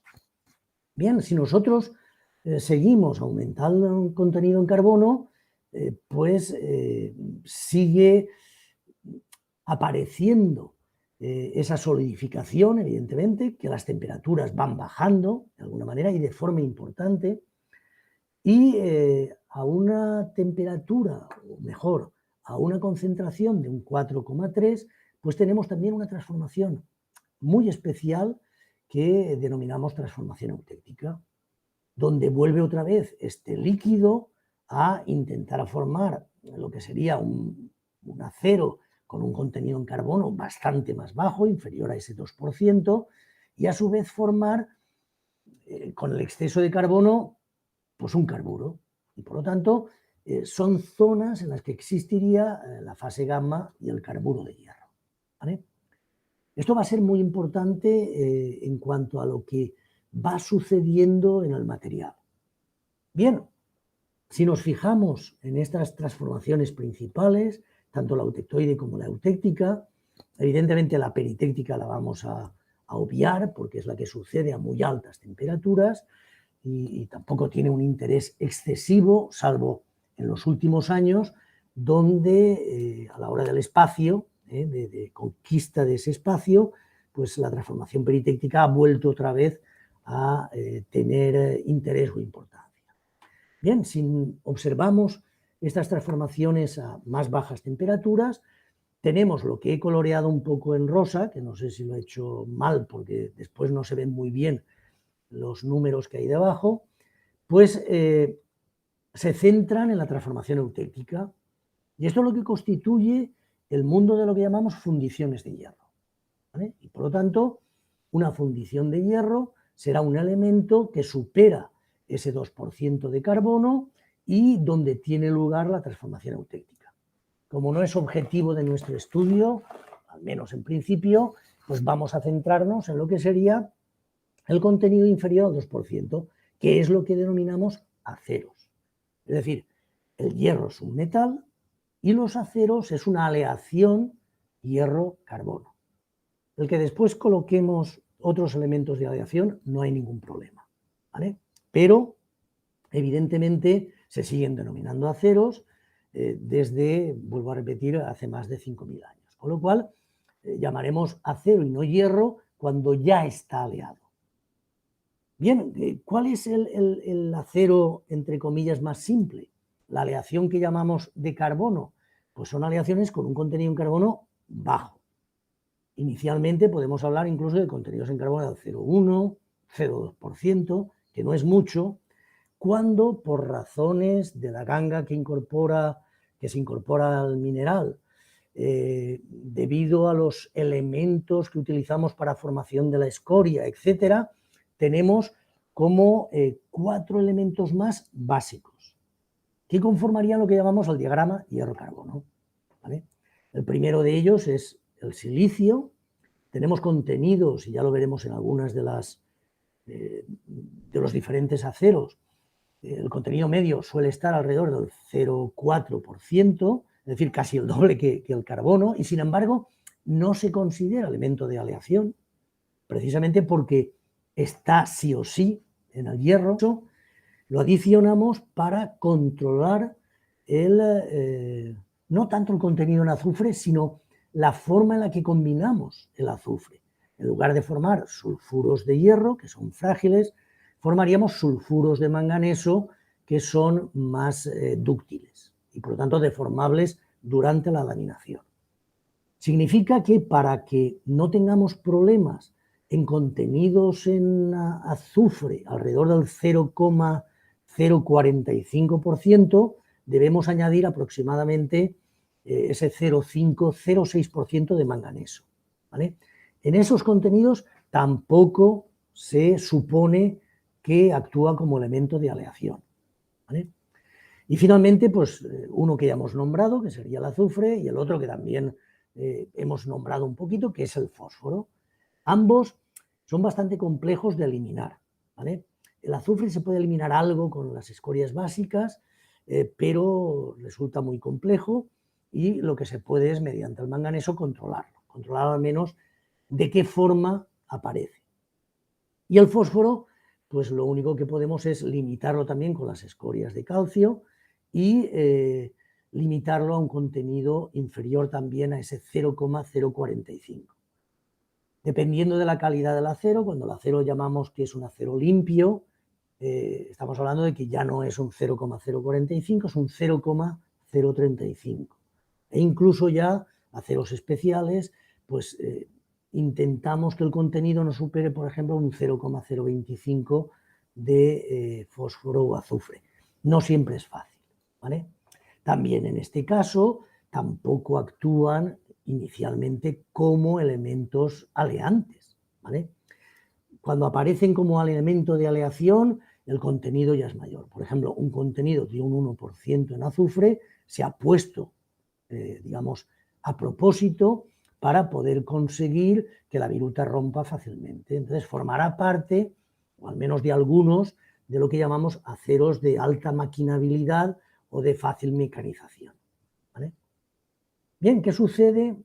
Bien, si nosotros seguimos aumentando el contenido en carbono, pues sigue apareciendo esa solidificación, evidentemente, que las temperaturas van bajando de alguna manera y de forma importante, y a una temperatura, o mejor, a una concentración de un 4,3, pues tenemos también una transformación muy especial que denominamos transformación eutéctica, donde vuelve otra vez este líquido a intentar formar lo que sería un acero con un contenido en carbono bastante más bajo, inferior a ese 2%, y a su vez formar con el exceso de carbono pues un carburo. Y por lo tanto son zonas en las que existiría la fase gamma y el carburo de hierro, ¿vale? Esto va a ser muy importante en cuanto a lo que va sucediendo en el material. Bien, si nos fijamos en estas transformaciones principales, tanto la eutectoide como la eutéctica, evidentemente la peritéctica la vamos a obviar porque es la que sucede a muy altas temperaturas y tampoco tiene un interés excesivo, salvo en los últimos años, donde a la hora del espacio, de conquista de ese espacio, pues la transformación peritéctica ha vuelto otra vez a tener interés o importancia. Bien, si observamos estas transformaciones a más bajas temperaturas, tenemos lo que he coloreado un poco en rosa, que no sé si lo he hecho mal porque después no se ven muy bien los números que hay debajo, pues se centran en la transformación eutéctica. Y esto es lo que constituye el mundo de lo que llamamos fundiciones de hierro, ¿vale? Y por lo tanto, una fundición de hierro será un elemento que supera ese 2% de carbono y donde tiene lugar la transformación eutéctica. Como no es objetivo de nuestro estudio, al menos en principio, pues vamos a centrarnos en lo que sería el contenido inferior al 2%, que es lo que denominamos aceros. Es decir, el hierro es un metal y los aceros es una aleación hierro-carbono. El que después coloquemos otros elementos de aleación no hay ningún problema, ¿vale? Pero, evidentemente, se siguen denominando aceros desde, vuelvo a repetir, hace más de 5.000 años. Con lo cual, llamaremos acero y no hierro cuando ya está aleado. Bien, ¿cuál es el acero, entre comillas, más simple? La aleación que llamamos de carbono, pues son aleaciones con un contenido en carbono bajo. Inicialmente podemos hablar incluso de contenidos en carbono del 0,1, 0,2%, que no es mucho, cuando por razones de la ganga que se incorpora al mineral, debido a los elementos que utilizamos para formación de la escoria, etcétera, tenemos como 4 elementos más básicos, que conformarían lo que llamamos el diagrama hierro-carbono, ¿vale? El primero de ellos es el silicio. Tenemos contenidos, y ya lo veremos en algunas de los diferentes aceros, el contenido medio suele estar alrededor del 0,4%, es decir, casi el doble que el carbono, y sin embargo no se considera elemento de aleación, precisamente porque está sí o sí en el hierro. Lo adicionamos para controlar no tanto el contenido en azufre, sino la forma en la que combinamos el azufre. En lugar de formar sulfuros de hierro, que son frágiles, formaríamos sulfuros de manganeso, que son más dúctiles y por lo tanto deformables durante la laminación. Significa que para que no tengamos problemas en contenidos en azufre alrededor del 0,045%, debemos añadir aproximadamente ese 0,5-0,6% de manganeso, ¿vale? En esos contenidos tampoco se supone que actúa como elemento de aleación, ¿vale? Y finalmente, pues uno que ya hemos nombrado, que sería el azufre, y el otro que también hemos nombrado un poquito, que es el fósforo. Ambos son bastante complejos de eliminar, ¿vale? El azufre se puede eliminar algo con las escorias básicas, pero resulta muy complejo, y lo que se puede es, mediante el manganeso, controlar al menos de qué forma aparece. Y el fósforo, pues lo único que podemos es limitarlo también con las escorias de calcio y limitarlo a un contenido inferior también a ese 0,045. Dependiendo de la calidad del acero, cuando el acero llamamos que es un acero limpio, estamos hablando de que ya no es un 0,045, es un 0,035. E incluso ya aceros especiales, pues intentamos que el contenido no supere, por ejemplo, un 0,025 de fósforo o azufre. No siempre es fácil, ¿vale? También en este caso tampoco actúan inicialmente como elementos aleantes, ¿vale? Cuando aparecen como elemento de aleación, el contenido ya es mayor. Por ejemplo, un contenido de un 1% en azufre se ha puesto, digamos, a propósito para poder conseguir que la viruta rompa fácilmente. Entonces formará parte, o al menos de algunos, de lo que llamamos aceros de alta maquinabilidad o de fácil mecanización, ¿vale? Bien, ¿qué sucede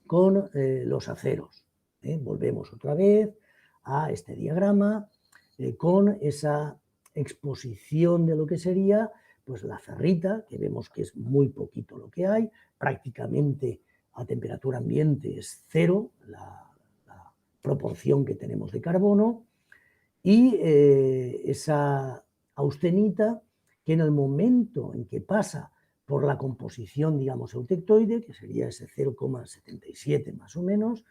con los aceros? Volvemos otra vez a este diagrama con esa exposición de lo que sería pues la ferrita, que vemos que es muy poquito lo que hay, prácticamente a temperatura ambiente es cero la proporción que tenemos de carbono, y esa austenita, que en el momento en que pasa por la composición, digamos, eutectoide, que sería ese 0,77 más o menos,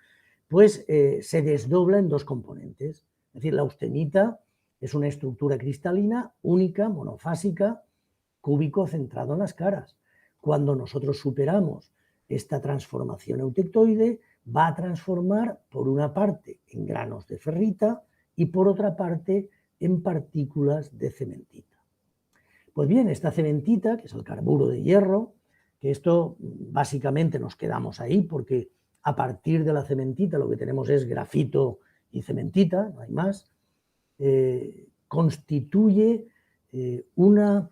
pues se desdobla en dos componentes. Es decir, la austenita es una estructura cristalina única, monofásica, cúbico centrado en las caras. Cuando nosotros superamos esta transformación eutectoide, va a transformar por una parte en granos de ferrita y por otra parte en partículas de cementita. Pues bien, esta cementita, que es el carburo de hierro, que esto básicamente nos quedamos ahí porque a partir de la cementita lo que tenemos es grafito y cementita, no hay más, constituye una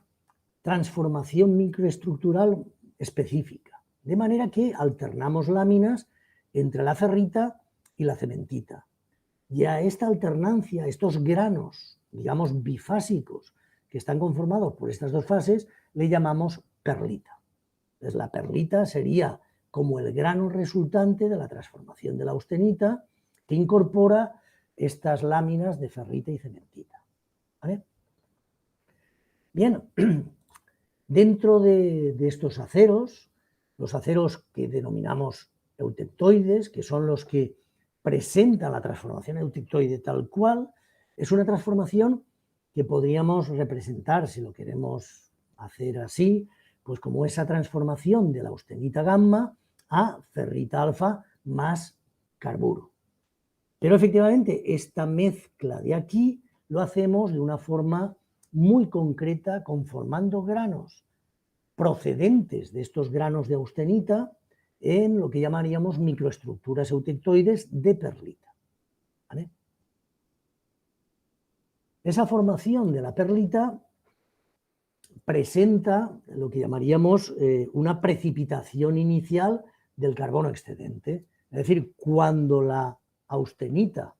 transformación microestructural específica, de manera que alternamos láminas entre la ferrita y la cementita. Y a esta alternancia, estos granos, digamos, bifásicos, que están conformados por estas dos fases, le llamamos perlita. Entonces, la perlita sería como el grano resultante de la transformación de la austenita, que incorpora estas láminas de ferrita y cementita, ¿vale? Bien, dentro de estos aceros, los aceros que denominamos eutectoides, que son los que presentan la transformación eutectoide tal cual, es una transformación que podríamos representar, si lo queremos hacer así, pues como esa transformación de la austenita gamma a ferrita alfa más carburo. Pero efectivamente esta mezcla de aquí lo hacemos de una forma muy concreta, conformando granos procedentes de estos granos de austenita en lo que llamaríamos microestructuras eutectoides de perlita. ¿Vale? Esa formación de la perlita presenta lo que llamaríamos una precipitación inicial del carbono excedente. Es decir, cuando la austenita,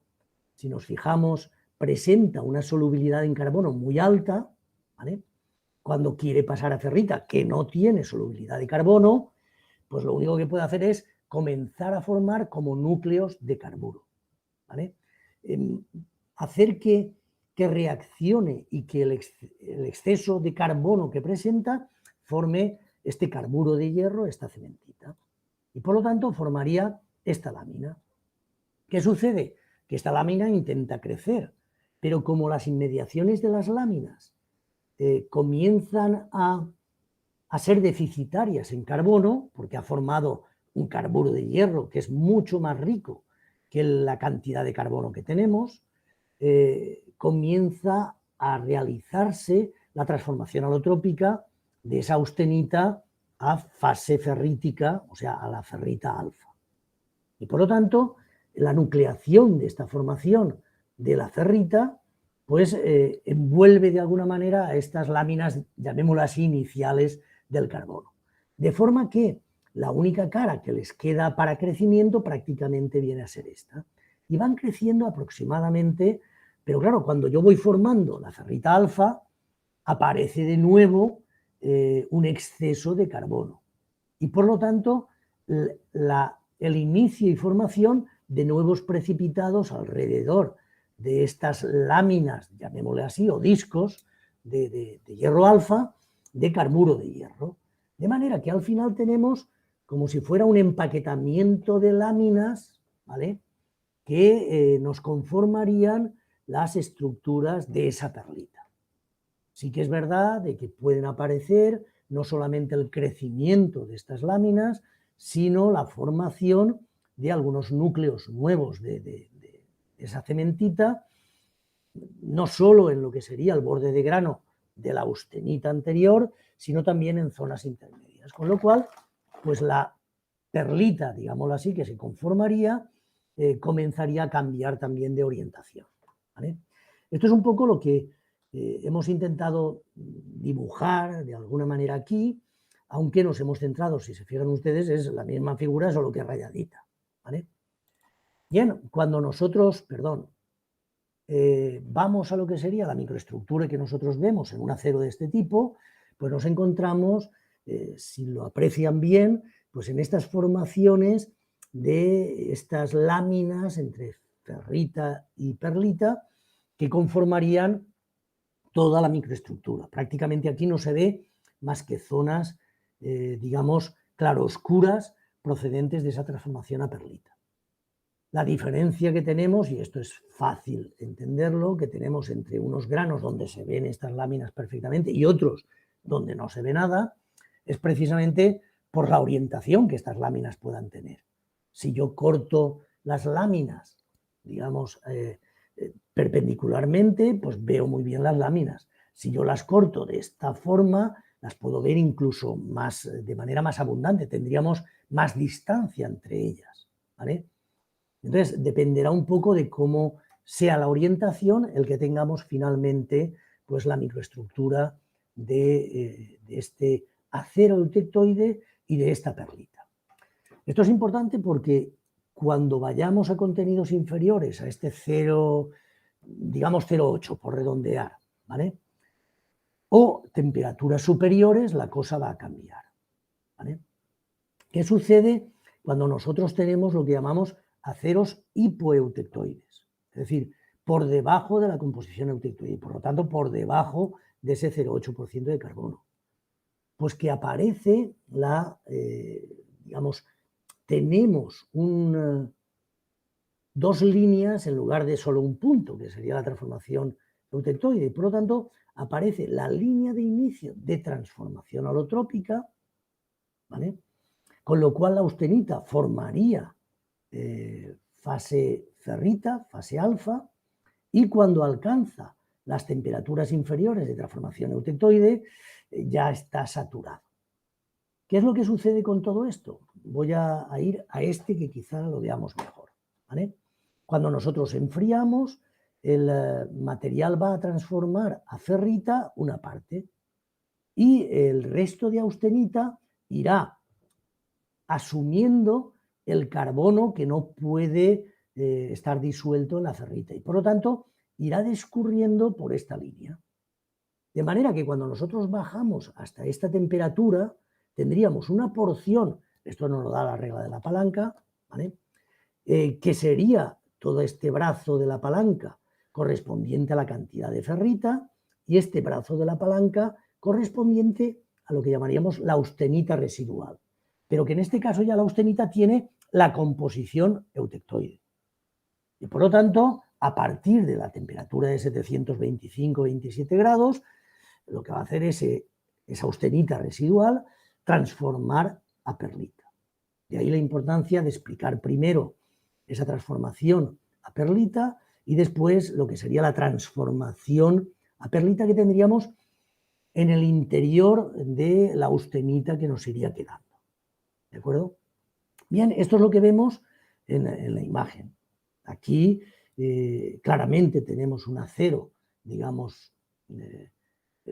si nos fijamos, presenta una solubilidad en carbono muy alta, ¿vale? Cuando quiere pasar a ferrita, que no tiene solubilidad de carbono, pues lo único que puede hacer es comenzar a formar como núcleos de carburo. ¿Vale? Hacer que reaccione y que el exceso de carbono que presenta forme este carburo de hierro, esta cementita. Y por lo tanto formaría esta lámina. ¿Qué sucede? Que esta lámina intenta crecer, pero como las inmediaciones de las láminas comienzan a ser deficitarias en carbono, porque ha formado un carburo de hierro que es mucho más rico que la cantidad de carbono que tenemos, comienza a realizarse la transformación alotrópica de esa austenita a fase ferrítica, o sea, a la ferrita alfa. Y por lo tanto, la nucleación de esta formación de la ferrita, pues envuelve de alguna manera a estas láminas, llamémoslas así, iniciales del carbono. De forma que la única cara que les queda para crecimiento prácticamente viene a ser esta. Y van creciendo aproximadamente, pero claro, cuando yo voy formando la ferrita alfa, aparece de nuevo un exceso de carbono. Y por lo tanto, el inicio y formación de nuevos precipitados alrededor de estas láminas, llamémosle así, o discos de hierro alfa, de carburo de hierro. De manera que al final tenemos como si fuera un empaquetamiento de láminas, ¿vale?, que nos conformarían las estructuras de esa perlita. Sí que es verdad de que pueden aparecer no solamente el crecimiento de estas láminas, sino la formación de algunos núcleos nuevos de esa cementita, no solo en lo que sería el borde de grano de la austenita anterior, sino también en zonas intermedias. Con lo cual, pues la perlita, digámoslo así, que se conformaría, comenzaría a cambiar también de orientación. ¿Vale? Esto es un poco lo que hemos intentado dibujar de alguna manera aquí, aunque nos hemos centrado, si se fijan ustedes, es la misma figura, solo que rayadita. ¿Vale? Bien, cuando nosotros, vamos a lo que sería la microestructura que nosotros vemos en un acero de este tipo, pues nos encontramos, si lo aprecian bien, pues en estas formaciones de estas láminas entre ferrita y perlita que conformarían toda la microestructura. Prácticamente aquí no se ve más que zonas, digamos, claroscuras procedentes de esa transformación a perlita. La diferencia que tenemos, y esto es fácil entenderlo, que tenemos entre unos granos donde se ven estas láminas perfectamente y otros donde no se ve nada, es precisamente por la orientación que estas láminas puedan tener. Si yo corto las láminas, digamos, perpendicularmente, pues veo muy bien las láminas. Si yo las corto de esta forma, las puedo ver incluso más, de manera más abundante, tendríamos más distancia entre ellas, ¿vale? Entonces, dependerá un poco de cómo sea la orientación el que tengamos finalmente pues, la microestructura de este acero eutectoide y de esta perlita. Esto es importante porque cuando vayamos a contenidos inferiores a este 0, digamos 0,8 por redondear, ¿vale?, o temperaturas superiores, la cosa va a cambiar, ¿vale? ¿Qué sucede cuando nosotros tenemos lo que llamamos aceros hipoeutectoides? Es decir, por debajo de la composición eutectoide, por lo tanto, por debajo de ese 0,8% de carbono. Pues que aparece digamos, tenemos dos líneas en lugar de solo un punto, que sería la transformación eutectoide y por lo tanto aparece la línea de inicio de transformación alotrópica, ¿vale? Con lo cual la austenita formaría fase ferrita, fase alfa, y cuando alcanza las temperaturas inferiores de transformación eutectoide ya está saturado. ¿Qué es lo que sucede con todo esto? Voy a ir a este que quizá lo veamos mejor, ¿vale? Cuando nosotros enfriamos, el material va a transformar a ferrita una parte y el resto de austenita irá asumiendo el carbono que no puede estar disuelto en la ferrita y por lo tanto irá discurriendo por esta línea. De manera que cuando nosotros bajamos hasta esta temperatura tendríamos una porción, esto nos lo da la regla de la palanca, ¿vale? Que sería todo este brazo de la palanca correspondiente a la cantidad de ferrita y este brazo de la palanca correspondiente a lo que llamaríamos la austenita residual, pero que en este caso ya la austenita tiene la composición eutectoide. Y por lo tanto, a partir de la temperatura de 725-27 grados, lo que va a hacer es esa austenita residual transformar a perlita. De ahí la importancia de explicar primero esa transformación a perlita y después lo que sería la transformación a perlita que tendríamos en el interior de la austenita que nos iría quedando. ¿De acuerdo? Bien, esto es lo que vemos en la imagen. Aquí claramente tenemos un acero, digamos,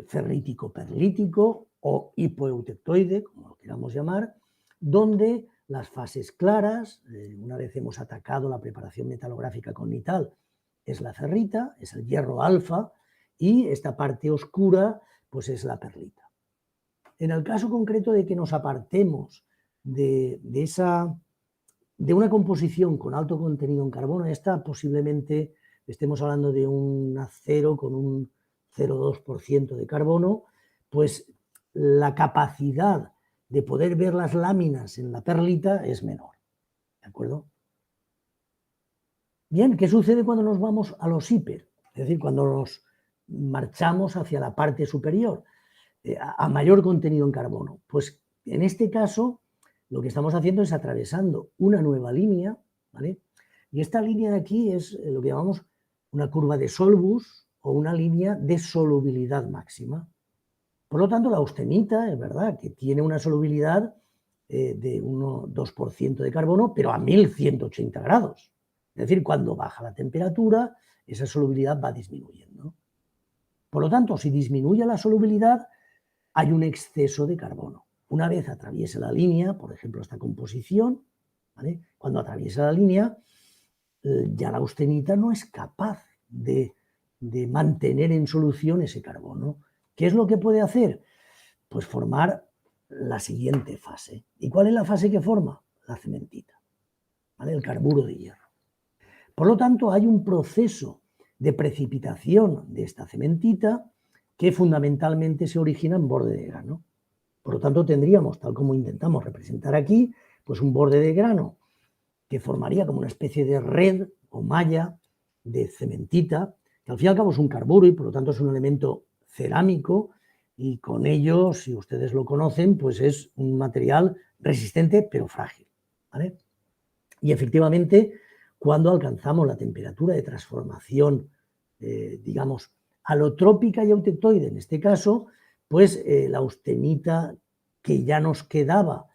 ferrítico-perlítico o hipoeutectoide, como lo queramos llamar, donde las fases claras, una vez hemos atacado la preparación metalográfica con nital, es la ferrita, es el hierro alfa, y esta parte oscura pues es la perlita. En el caso concreto de que nos apartemos de una composición con alto contenido en carbono, esta posiblemente estemos hablando de un acero con un 0,2% de carbono, pues la capacidad de poder ver las láminas en la perlita es menor. ¿De acuerdo? Bien, ¿qué sucede cuando nos vamos a los hiper? Es decir, cuando nos marchamos hacia la parte superior, a mayor contenido en carbono. Pues en este caso, lo que estamos haciendo es atravesando una nueva línea, ¿vale? Y esta línea de aquí es lo que llamamos una curva de Solbus o una línea de solubilidad máxima. Por lo tanto, la austenita es verdad que tiene una solubilidad de 2% de carbono, pero a 1180 grados. Es decir, cuando baja la temperatura, esa solubilidad va disminuyendo. Por lo tanto, si disminuye la solubilidad, hay un exceso de carbono. Una vez atraviesa la línea, por ejemplo, esta composición, ¿vale? Cuando atraviesa la línea, ya la austenita no es capaz de mantener en solución ese carbono. ¿Qué es lo que puede hacer? Pues formar la siguiente fase. ¿Y cuál es la fase que forma? La cementita, ¿vale? El carburo de hierro. Por lo tanto, hay un proceso de precipitación de esta cementita que fundamentalmente se origina en borde de grano. Por lo tanto, tendríamos, tal como intentamos representar aquí, pues un borde de grano que formaría como una especie de red o malla de cementita, que al fin y al cabo es un carburo y por lo tanto es un elemento cerámico y con ello, si ustedes lo conocen, pues es un material resistente pero frágil, ¿vale? Y efectivamente, cuando alcanzamos la temperatura de transformación, digamos, alotrópica y eutectoide, en este caso, pues la austenita que ya nos quedaba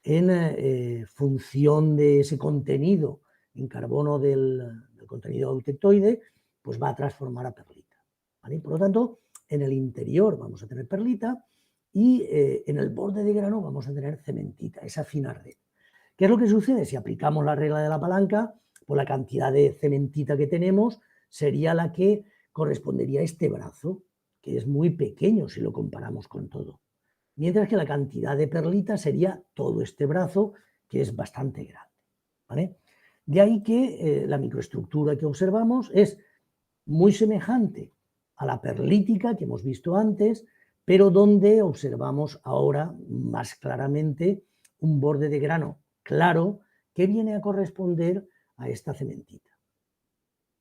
en función de ese contenido en carbono del contenido eutectoide, pues va a transformar a perlita, ¿vale? Por lo tanto, en el interior vamos a tener perlita y en el borde de grano vamos a tener cementita, esa fina red. ¿Qué es lo que sucede? Si aplicamos la regla de la palanca, pues la cantidad de cementita que tenemos sería la que correspondería a este brazo, que es muy pequeño si lo comparamos con todo. Mientras que la cantidad de perlita sería todo este brazo, que es bastante grande, ¿vale? De ahí que la microestructura que observamos es muy semejante a la perlítica que hemos visto antes, pero donde observamos ahora más claramente un borde de grano claro que viene a corresponder a esta cementita.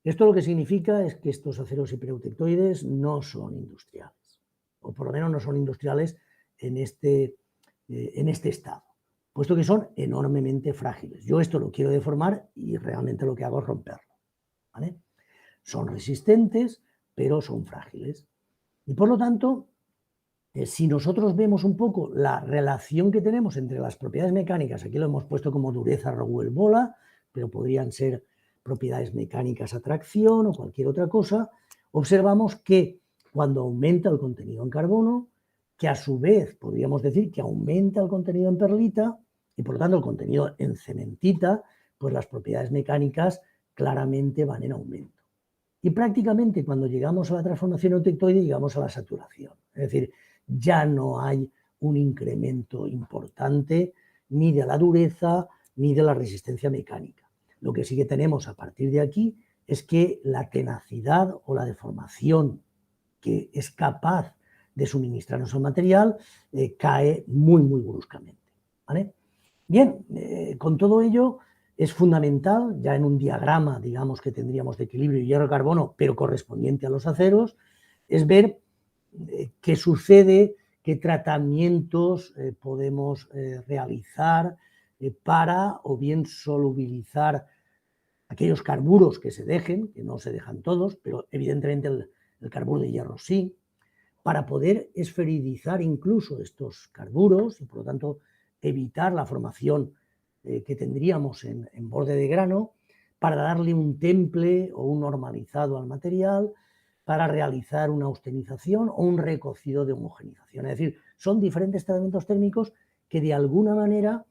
Esto lo que significa es que estos aceros hipereutectoides no son industriales, o por lo menos no son industriales en este estado, puesto que son enormemente frágiles. Yo esto lo quiero deformar y realmente lo que hago es romperlo, ¿vale? Son resistentes, pero son frágiles. Y por lo tanto, si nosotros vemos un poco la relación que tenemos entre las propiedades mecánicas, aquí lo hemos puesto como dureza, Rowell bola, pero podrían ser propiedades mecánicas, atracción o cualquier otra cosa, observamos que cuando aumenta el contenido en carbono, que a su vez podríamos decir que aumenta el contenido en perlita y por lo tanto el contenido en cementita, pues las propiedades mecánicas claramente van en aumento. Y prácticamente cuando llegamos a la transformación eutectoide llegamos a la saturación. Es decir, ya no hay un incremento importante ni de la dureza ni de la resistencia mecánica. Lo que sí que tenemos a partir de aquí es que la tenacidad o la deformación que es capaz de suministrarnos el material cae muy, muy bruscamente, ¿vale? Bien, con todo ello es fundamental, ya en un diagrama, digamos, que tendríamos de equilibrio hierro-carbono, pero correspondiente a los aceros, es ver qué sucede, qué tratamientos podemos realizar para o bien solubilizar aquellos carburos que se dejen, que no se dejan todos, pero evidentemente el carburo de hierro sí, para poder esferidizar incluso estos carburos y por lo tanto evitar la formación que tendríamos en borde de grano, para darle un temple o un normalizado al material, para realizar una austenización o un recocido de homogenización. Es decir, son diferentes tratamientos térmicos que de alguna manera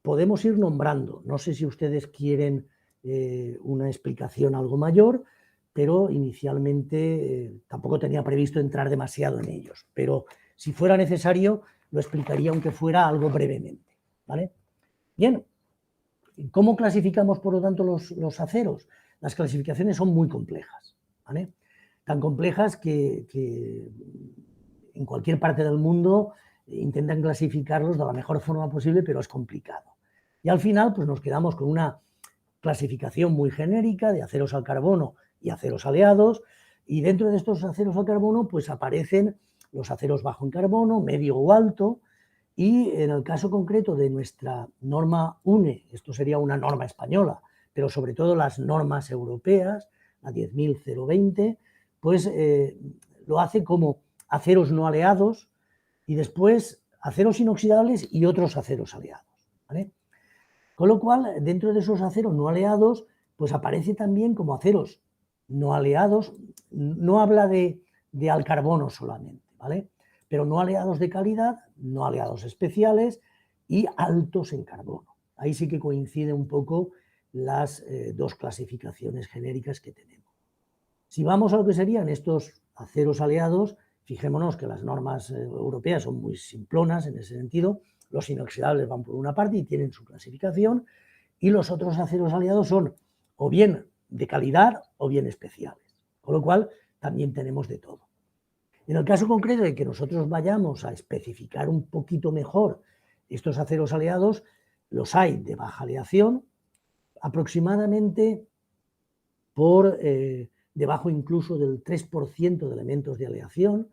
podemos ir nombrando. No sé si ustedes quieren una explicación algo mayor, pero inicialmente tampoco tenía previsto entrar demasiado en ellos. Pero si fuera necesario, lo explicaría aunque fuera algo brevemente, ¿vale? Bien, ¿cómo clasificamos, por lo tanto, los aceros? Las clasificaciones son muy complejas, ¿vale? Tan complejas que en cualquier parte del mundo intentan clasificarlos de la mejor forma posible, pero es complicado. Y al final, pues nos quedamos con una clasificación muy genérica de aceros al carbono y aceros aleados, y dentro de estos aceros al carbono, pues aparecen los aceros bajo en carbono, medio o alto, y en el caso concreto de nuestra norma UNE, esto sería una norma española, pero sobre todo las normas europeas, la 10.020, pues lo hace como aceros no aleados y después aceros inoxidables y otros aceros aleados, ¿vale? Con lo cual, dentro de esos aceros no aleados, pues aparece también como aceros no aleados, no habla de al carbono solamente, ¿vale? Pero no aleados de calidad, no aleados especiales y altos en carbono. Ahí sí que coinciden un poco las dos clasificaciones genéricas que tenemos. Si vamos a lo que serían estos aceros aleados, fijémonos que las normas europeas son muy simplonas en ese sentido. Los inoxidables van por una parte y tienen su clasificación, y los otros aceros aleados son o bien de calidad o bien especiales, con lo cual también tenemos de todo. En el caso concreto de que nosotros vayamos a especificar un poquito mejor estos aceros aleados, los hay de baja aleación, aproximadamente por debajo incluso del 3% de elementos de aleación,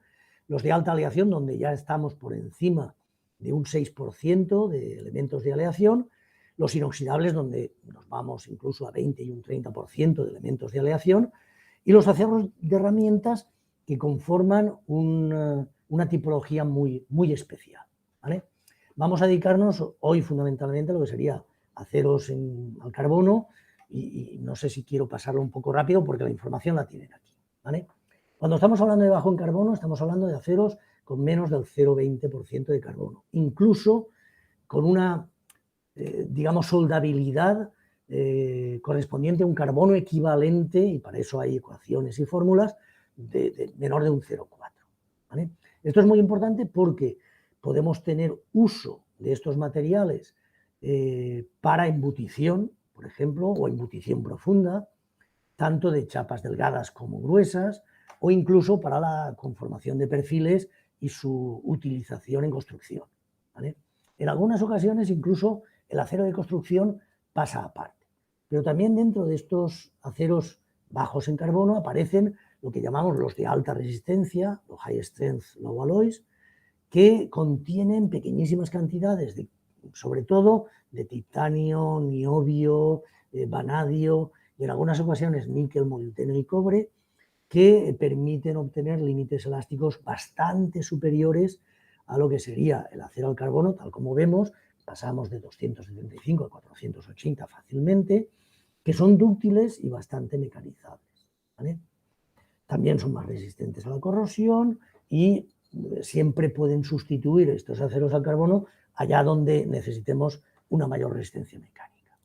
los de alta aleación, donde ya estamos por encima de un 6% de elementos de aleación, los inoxidables, donde nos vamos incluso a 20 y un 30% de elementos de aleación, y los aceros de herramientas que conforman una tipología muy, muy especial, ¿vale? Vamos a dedicarnos hoy fundamentalmente a lo que sería aceros al carbono, y no sé si quiero pasarlo un poco rápido porque la información la tienen aquí, ¿vale? Cuando estamos hablando de bajo en carbono, estamos hablando de aceros con menos del 0,20% de carbono, incluso con una, digamos, soldabilidad correspondiente a un carbono equivalente, y para eso hay ecuaciones y fórmulas, de menor de un 0,4, ¿vale? Esto es muy importante porque podemos tener uso de estos materiales para embutición, por ejemplo, o embutición profunda, tanto de chapas delgadas como gruesas, o incluso para la conformación de perfiles y su utilización en construcción, ¿vale? En algunas ocasiones incluso el acero de construcción pasa aparte. Pero también dentro de estos aceros bajos en carbono aparecen lo que llamamos los de alta resistencia, los high strength low alloys, que contienen pequeñísimas cantidades, sobre todo de titanio, niobio, vanadio y en algunas ocasiones níquel, molibdeno y cobre, que permiten obtener límites elásticos bastante superiores a lo que sería el acero al carbono, tal como vemos, pasamos de 275 a 480 fácilmente, que son dúctiles y bastante mecanizables, ¿vale? También son más resistentes a la corrosión y siempre pueden sustituir estos aceros al carbono allá donde necesitemos una mayor resistencia mecánica.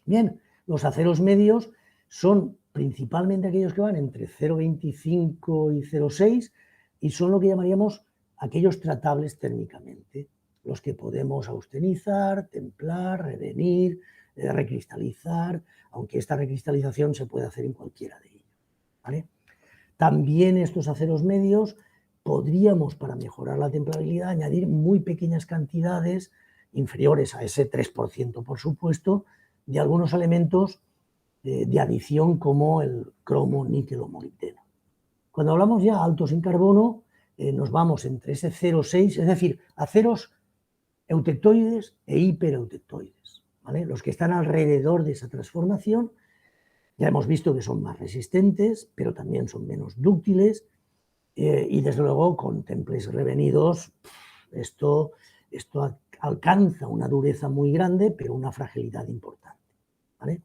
Bien, los aceros medios son principalmente aquellos que van entre 0,25 y 0,6 y son lo que llamaríamos aquellos tratables térmicamente, los que podemos austenizar, templar, revenir, recristalizar, aunque esta recristalización se puede hacer en cualquiera de ellos, ¿vale? También estos aceros medios podríamos, para mejorar la templabilidad, añadir muy pequeñas cantidades, inferiores a ese 3%, por supuesto, de algunos elementos de adición como el cromo, níquel o molibdeno. Cuando hablamos ya altos en carbono, nos vamos entre ese 0,6, es decir, aceros eutectoides e hipereutectoides, ¿vale? Los que están alrededor de esa transformación. Ya hemos visto que son más resistentes, pero también son menos dúctiles y desde luego con temples revenidos esto alcanza una dureza muy grande, pero una fragilidad importante, ¿vale?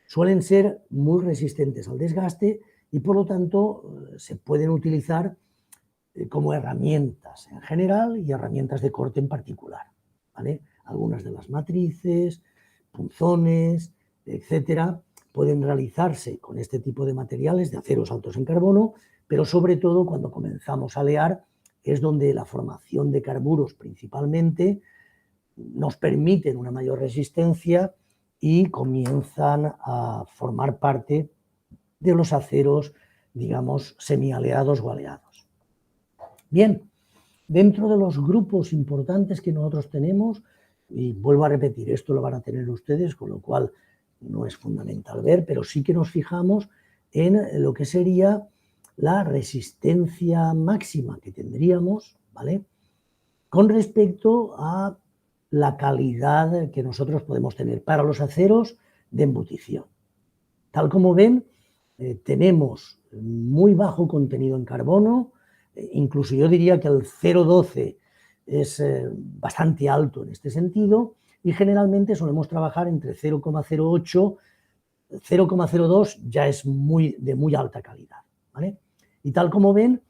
Suelen ser muy resistentes al desgaste y por lo tanto se pueden utilizar como herramientas en general y herramientas de corte en particular, ¿vale? Algunas de las matrices, punzones, etcétera, pueden realizarse con este tipo de materiales de aceros altos en carbono, pero sobre todo cuando comenzamos a alear es donde la formación de carburos principalmente nos permiten una mayor resistencia y comienzan a formar parte de los aceros, digamos, semialeados o aleados. Bien, dentro de los grupos importantes que nosotros tenemos, y vuelvo a repetir, esto lo van a tener ustedes, con lo cual no es fundamental ver, pero sí que nos fijamos en lo que sería la resistencia máxima que tendríamos, ¿vale?, con respecto a la calidad que nosotros podemos tener para los aceros de embutición. Tal como ven, tenemos muy bajo contenido en carbono, incluso yo diría que el 0,12 es bastante alto en este sentido y generalmente solemos trabajar entre 0,08, 0,02 ya es de muy alta calidad, ¿vale? Y tal como ven,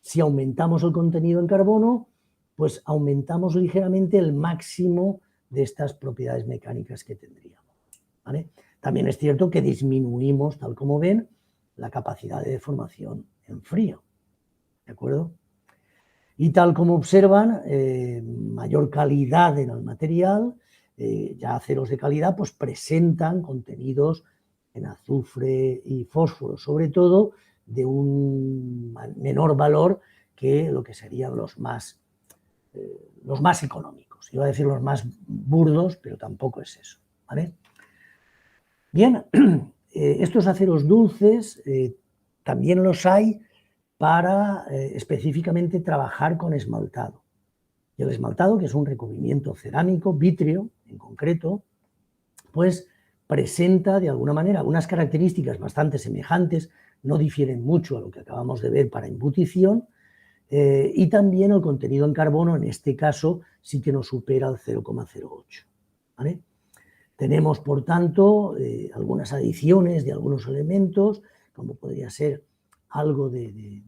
si aumentamos el contenido en carbono, pues aumentamos ligeramente el máximo de estas propiedades mecánicas que tendríamos, ¿vale? También es cierto que disminuimos, tal como ven, la capacidad de deformación en frío, ¿de acuerdo? Y tal como observan, mayor calidad en el material, ya aceros de calidad, pues presentan contenidos en azufre y fósforo, sobre todo de un menor valor que lo que serían los más económicos. Iba a decir los más burdos, pero tampoco es eso, ¿vale? Bien, estos aceros dulces también los hay para específicamente trabajar con esmaltado. Y el esmaltado, que es un recubrimiento cerámico, vítreo en concreto, pues presenta de alguna manera unas características bastante semejantes, no difieren mucho a lo que acabamos de ver para embutición, y también el contenido en carbono, en este caso, sí que nos supera el 0,08, ¿vale? Tenemos, por tanto, algunas adiciones de algunos elementos, como podría ser algo de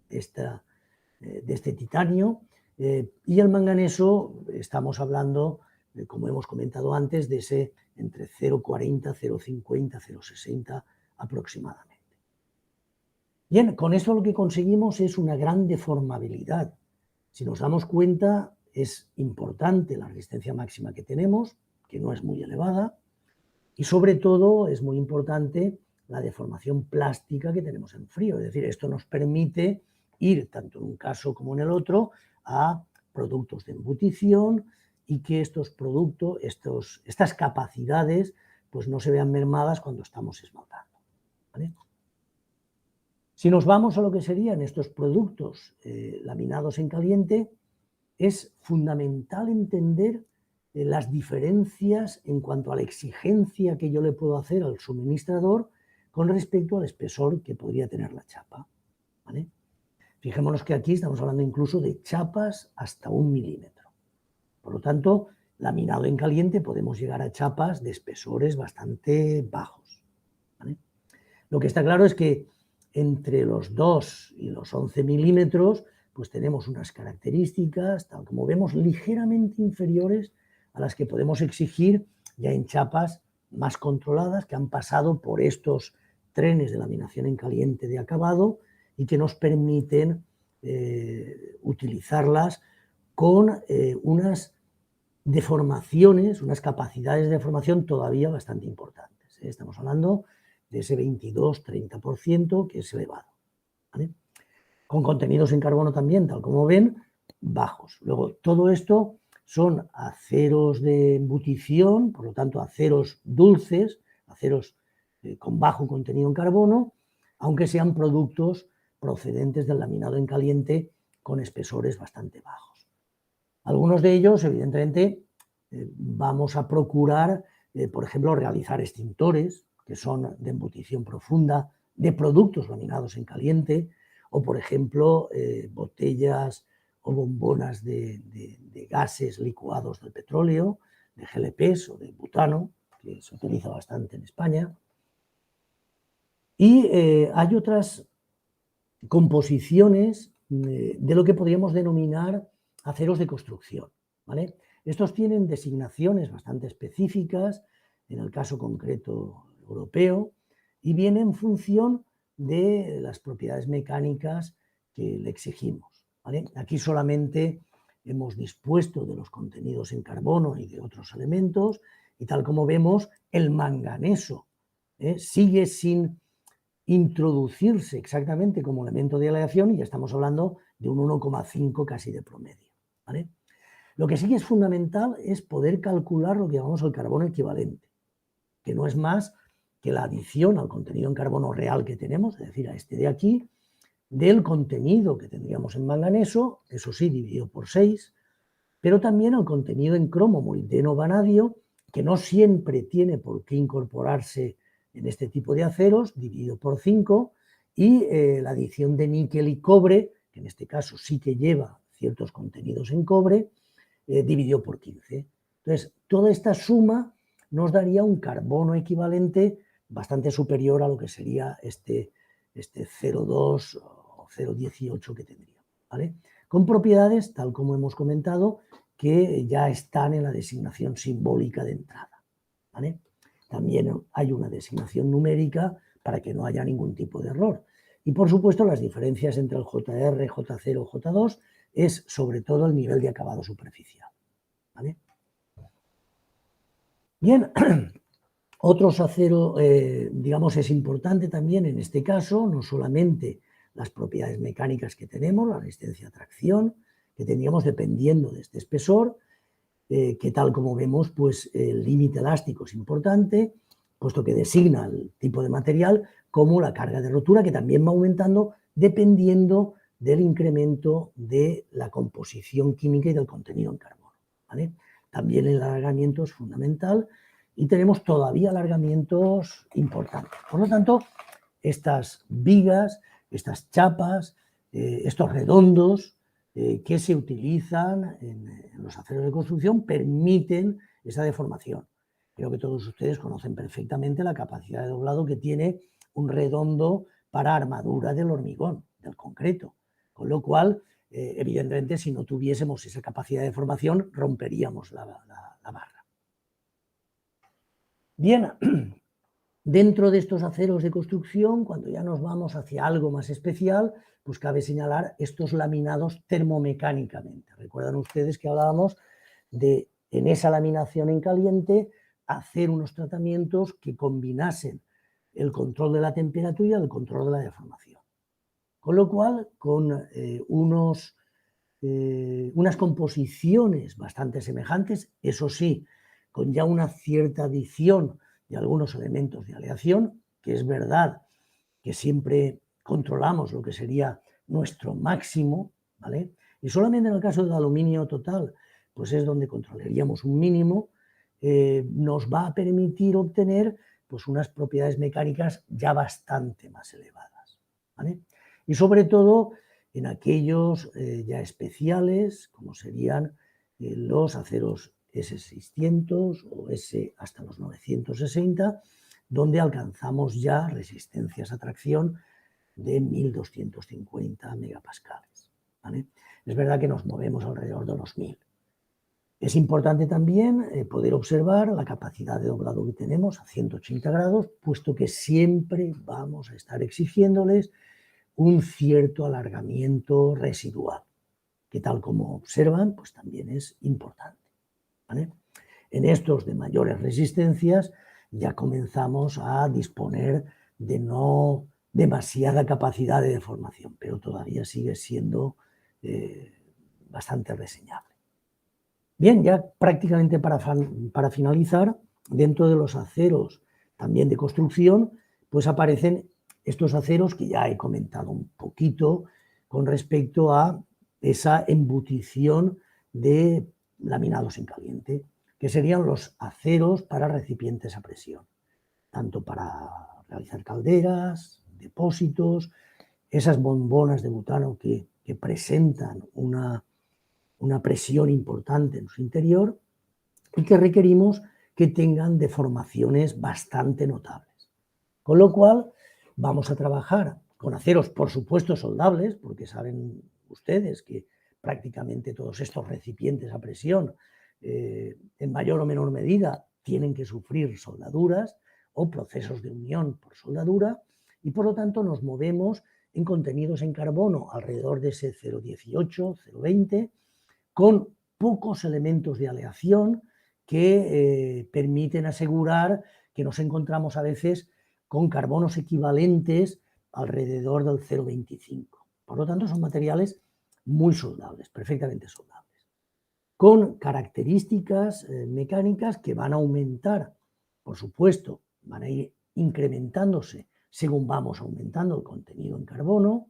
este titanio, y el manganeso, estamos hablando, como hemos comentado antes, de ese entre 0,40, 0,50, 0,60 aproximadamente. Bien, con esto lo que conseguimos es una gran deformabilidad. Si nos damos cuenta, es importante la resistencia máxima que tenemos, que no es muy elevada, y sobre todo es muy importante la deformación plástica que tenemos en frío. Es decir, esto nos permite ir, tanto en un caso como en el otro, a productos de embutición y que estos productos, estas capacidades pues no se vean mermadas cuando estamos esmaltando, ¿vale? Si nos vamos a lo que serían estos productos laminados en caliente, es fundamental entender las diferencias en cuanto a la exigencia que yo le puedo hacer al suministrador con respecto al espesor que podría tener la chapa, ¿vale? Fijémonos que aquí estamos hablando incluso de chapas hasta 1 milímetro. Por lo tanto, laminado en caliente podemos llegar a chapas de espesores bastante bajos, ¿vale? Lo que está claro es que entre los 2 y los 11 milímetros pues tenemos unas características, tal como vemos, ligeramente inferiores a las que podemos exigir ya en chapas más controladas, que han pasado por estos trenes de laminación en caliente de acabado y que nos permiten utilizarlas con unas deformaciones, unas capacidades de deformación todavía bastante importantes. Estamos hablando de ese 22-30% que es elevado, ¿vale? Con contenidos en carbono también, tal como ven, bajos. Luego, todo esto son aceros de embutición, por lo tanto, aceros dulces, aceros con bajo contenido en carbono, aunque sean productos procedentes del laminado en caliente con espesores bastante bajos. Algunos de ellos, evidentemente, vamos a procurar, por ejemplo, realizar extintores, que son de embutición profunda, de productos laminados en caliente, o, por ejemplo, botellas o bombonas de gases licuados del petróleo, de GLPs o de butano, que se utiliza bastante en España. Y hay otras composiciones de lo que podríamos denominar aceros de construcción, ¿vale? Estos tienen designaciones bastante específicas, en el caso concreto europeo, y vienen en función de las propiedades mecánicas que le exigimos, ¿vale? Aquí solamente hemos dispuesto de los contenidos en carbono y de otros elementos, y tal como vemos, el manganeso sigue sin introducirse exactamente como elemento de aleación y ya estamos hablando de un 1,5 casi de promedio, ¿vale? Lo que sí que es fundamental es poder calcular lo que llamamos el carbono equivalente, que no es más que la adición al contenido en carbono real que tenemos, es decir, a este de aquí, del contenido que tendríamos en manganeso, eso sí, dividido por 6, pero también al contenido en cromo, molibdeno, vanadio, que no siempre tiene por qué incorporarse en este tipo de aceros, dividido por 5, y la adición de níquel y cobre, que en este caso sí que lleva ciertos contenidos en cobre, dividido por 15. Entonces, toda esta suma nos daría un carbono equivalente bastante superior a lo que sería este 0,2 o 0,18 que tendría, ¿vale? Con propiedades, tal como hemos comentado, que ya están en la designación simbólica de entrada, ¿vale? También hay una designación numérica para que no haya ningún tipo de error. Y, por supuesto, las diferencias entre el JR, J0 o J2 es sobre todo el nivel de acabado superficial, ¿vale? Bien, otros aceros, digamos, es importante también en este caso, no solamente las propiedades mecánicas que tenemos, la resistencia a tracción, que tendríamos dependiendo de este espesor, que tal como vemos, pues el límite elástico es importante, puesto que designa el tipo de material, como la carga de rotura, que también va aumentando dependiendo del incremento de la composición química y del contenido en carbono, ¿vale? También el alargamiento es fundamental y tenemos todavía alargamientos importantes. Por lo tanto, estas vigas, estas chapas, estos redondos que se utilizan en los aceros de construcción permiten esa deformación. Creo que todos ustedes conocen perfectamente la capacidad de doblado que tiene un redondo para armadura del hormigón, del concreto. Con lo cual, evidentemente, si no tuviésemos esa capacidad de deformación, romperíamos la barra. Bien, dentro de estos aceros de construcción, cuando ya nos vamos hacia algo más especial, pues cabe señalar estos laminados termomecánicamente. Recuerdan ustedes que hablábamos de, en esa laminación en caliente, hacer unos tratamientos que combinasen el control de la temperatura y el control de la deformación. Con lo cual, con unas composiciones bastante semejantes, eso sí, con ya una cierta adición de algunos elementos de aleación, que es verdad que siempre controlamos lo que sería nuestro máximo, ¿vale? Y solamente en el caso del aluminio total, pues es donde controlaríamos un mínimo, nos va a permitir obtener pues unas propiedades mecánicas ya bastante más elevadas, ¿vale? Y sobre todo en aquellos ya especiales, como serían los aceros S600 o S hasta los 960, donde alcanzamos ya resistencias a tracción de 1250 megapascales, ¿vale? Es verdad que nos movemos alrededor de los 1000. Es importante también poder observar la capacidad de doblado que tenemos a 180 grados, puesto que siempre vamos a estar exigiéndoles un cierto alargamiento residual, que tal como observan, pues también es importante, ¿vale? En estos de mayores resistencias ya comenzamos a disponer de no demasiada capacidad de deformación, pero todavía sigue siendo bastante reseñable. Bien, ya prácticamente para finalizar, dentro de los aceros también de construcción, pues aparecen estos aceros que ya he comentado un poquito con respecto a esa embutición de laminados en caliente, que serían los aceros para recipientes a presión, tanto para realizar calderas, depósitos, esas bombonas de butano que presentan una presión importante en su interior y que requerimos que tengan deformaciones bastante notables. Con lo cual, vamos a trabajar con aceros, por supuesto, soldables, porque saben ustedes que prácticamente todos estos recipientes a presión, en mayor o menor medida, tienen que sufrir soldaduras o procesos de unión por soldadura, y por lo tanto nos movemos en contenidos en carbono alrededor de ese 0,18, 0,20, con pocos elementos de aleación que permiten asegurar que nos encontramos a veces con carbonos equivalentes alrededor del 0,25. Por lo tanto, son materiales muy soldables, perfectamente soldables, con características mecánicas que van a aumentar, por supuesto, van a ir incrementándose según vamos aumentando el contenido en carbono.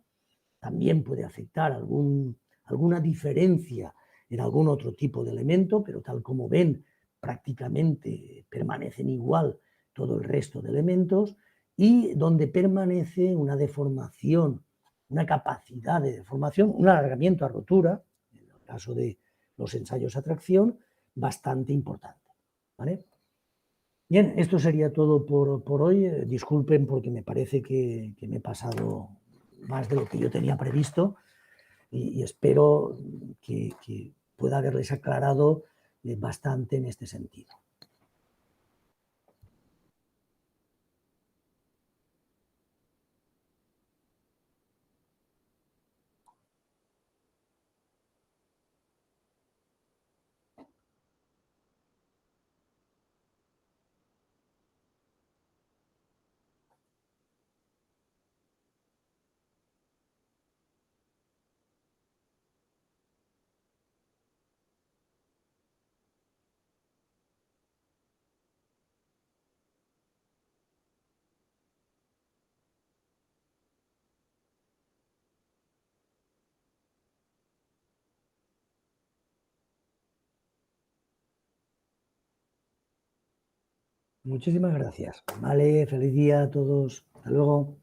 También puede afectar alguna diferencia en algún otro tipo de elemento, pero tal como ven, prácticamente permanecen igual todo el resto de elementos, y donde permanece una deformación, una capacidad de deformación, un alargamiento a rotura, en el caso de los ensayos a tracción, bastante importante, ¿vale? Bien, esto sería todo por hoy. Disculpen porque me parece que me he pasado más de lo que yo tenía previsto, y espero que pueda haberles aclarado bastante en este sentido. Muchísimas gracias. Vale, feliz día a todos. Hasta luego.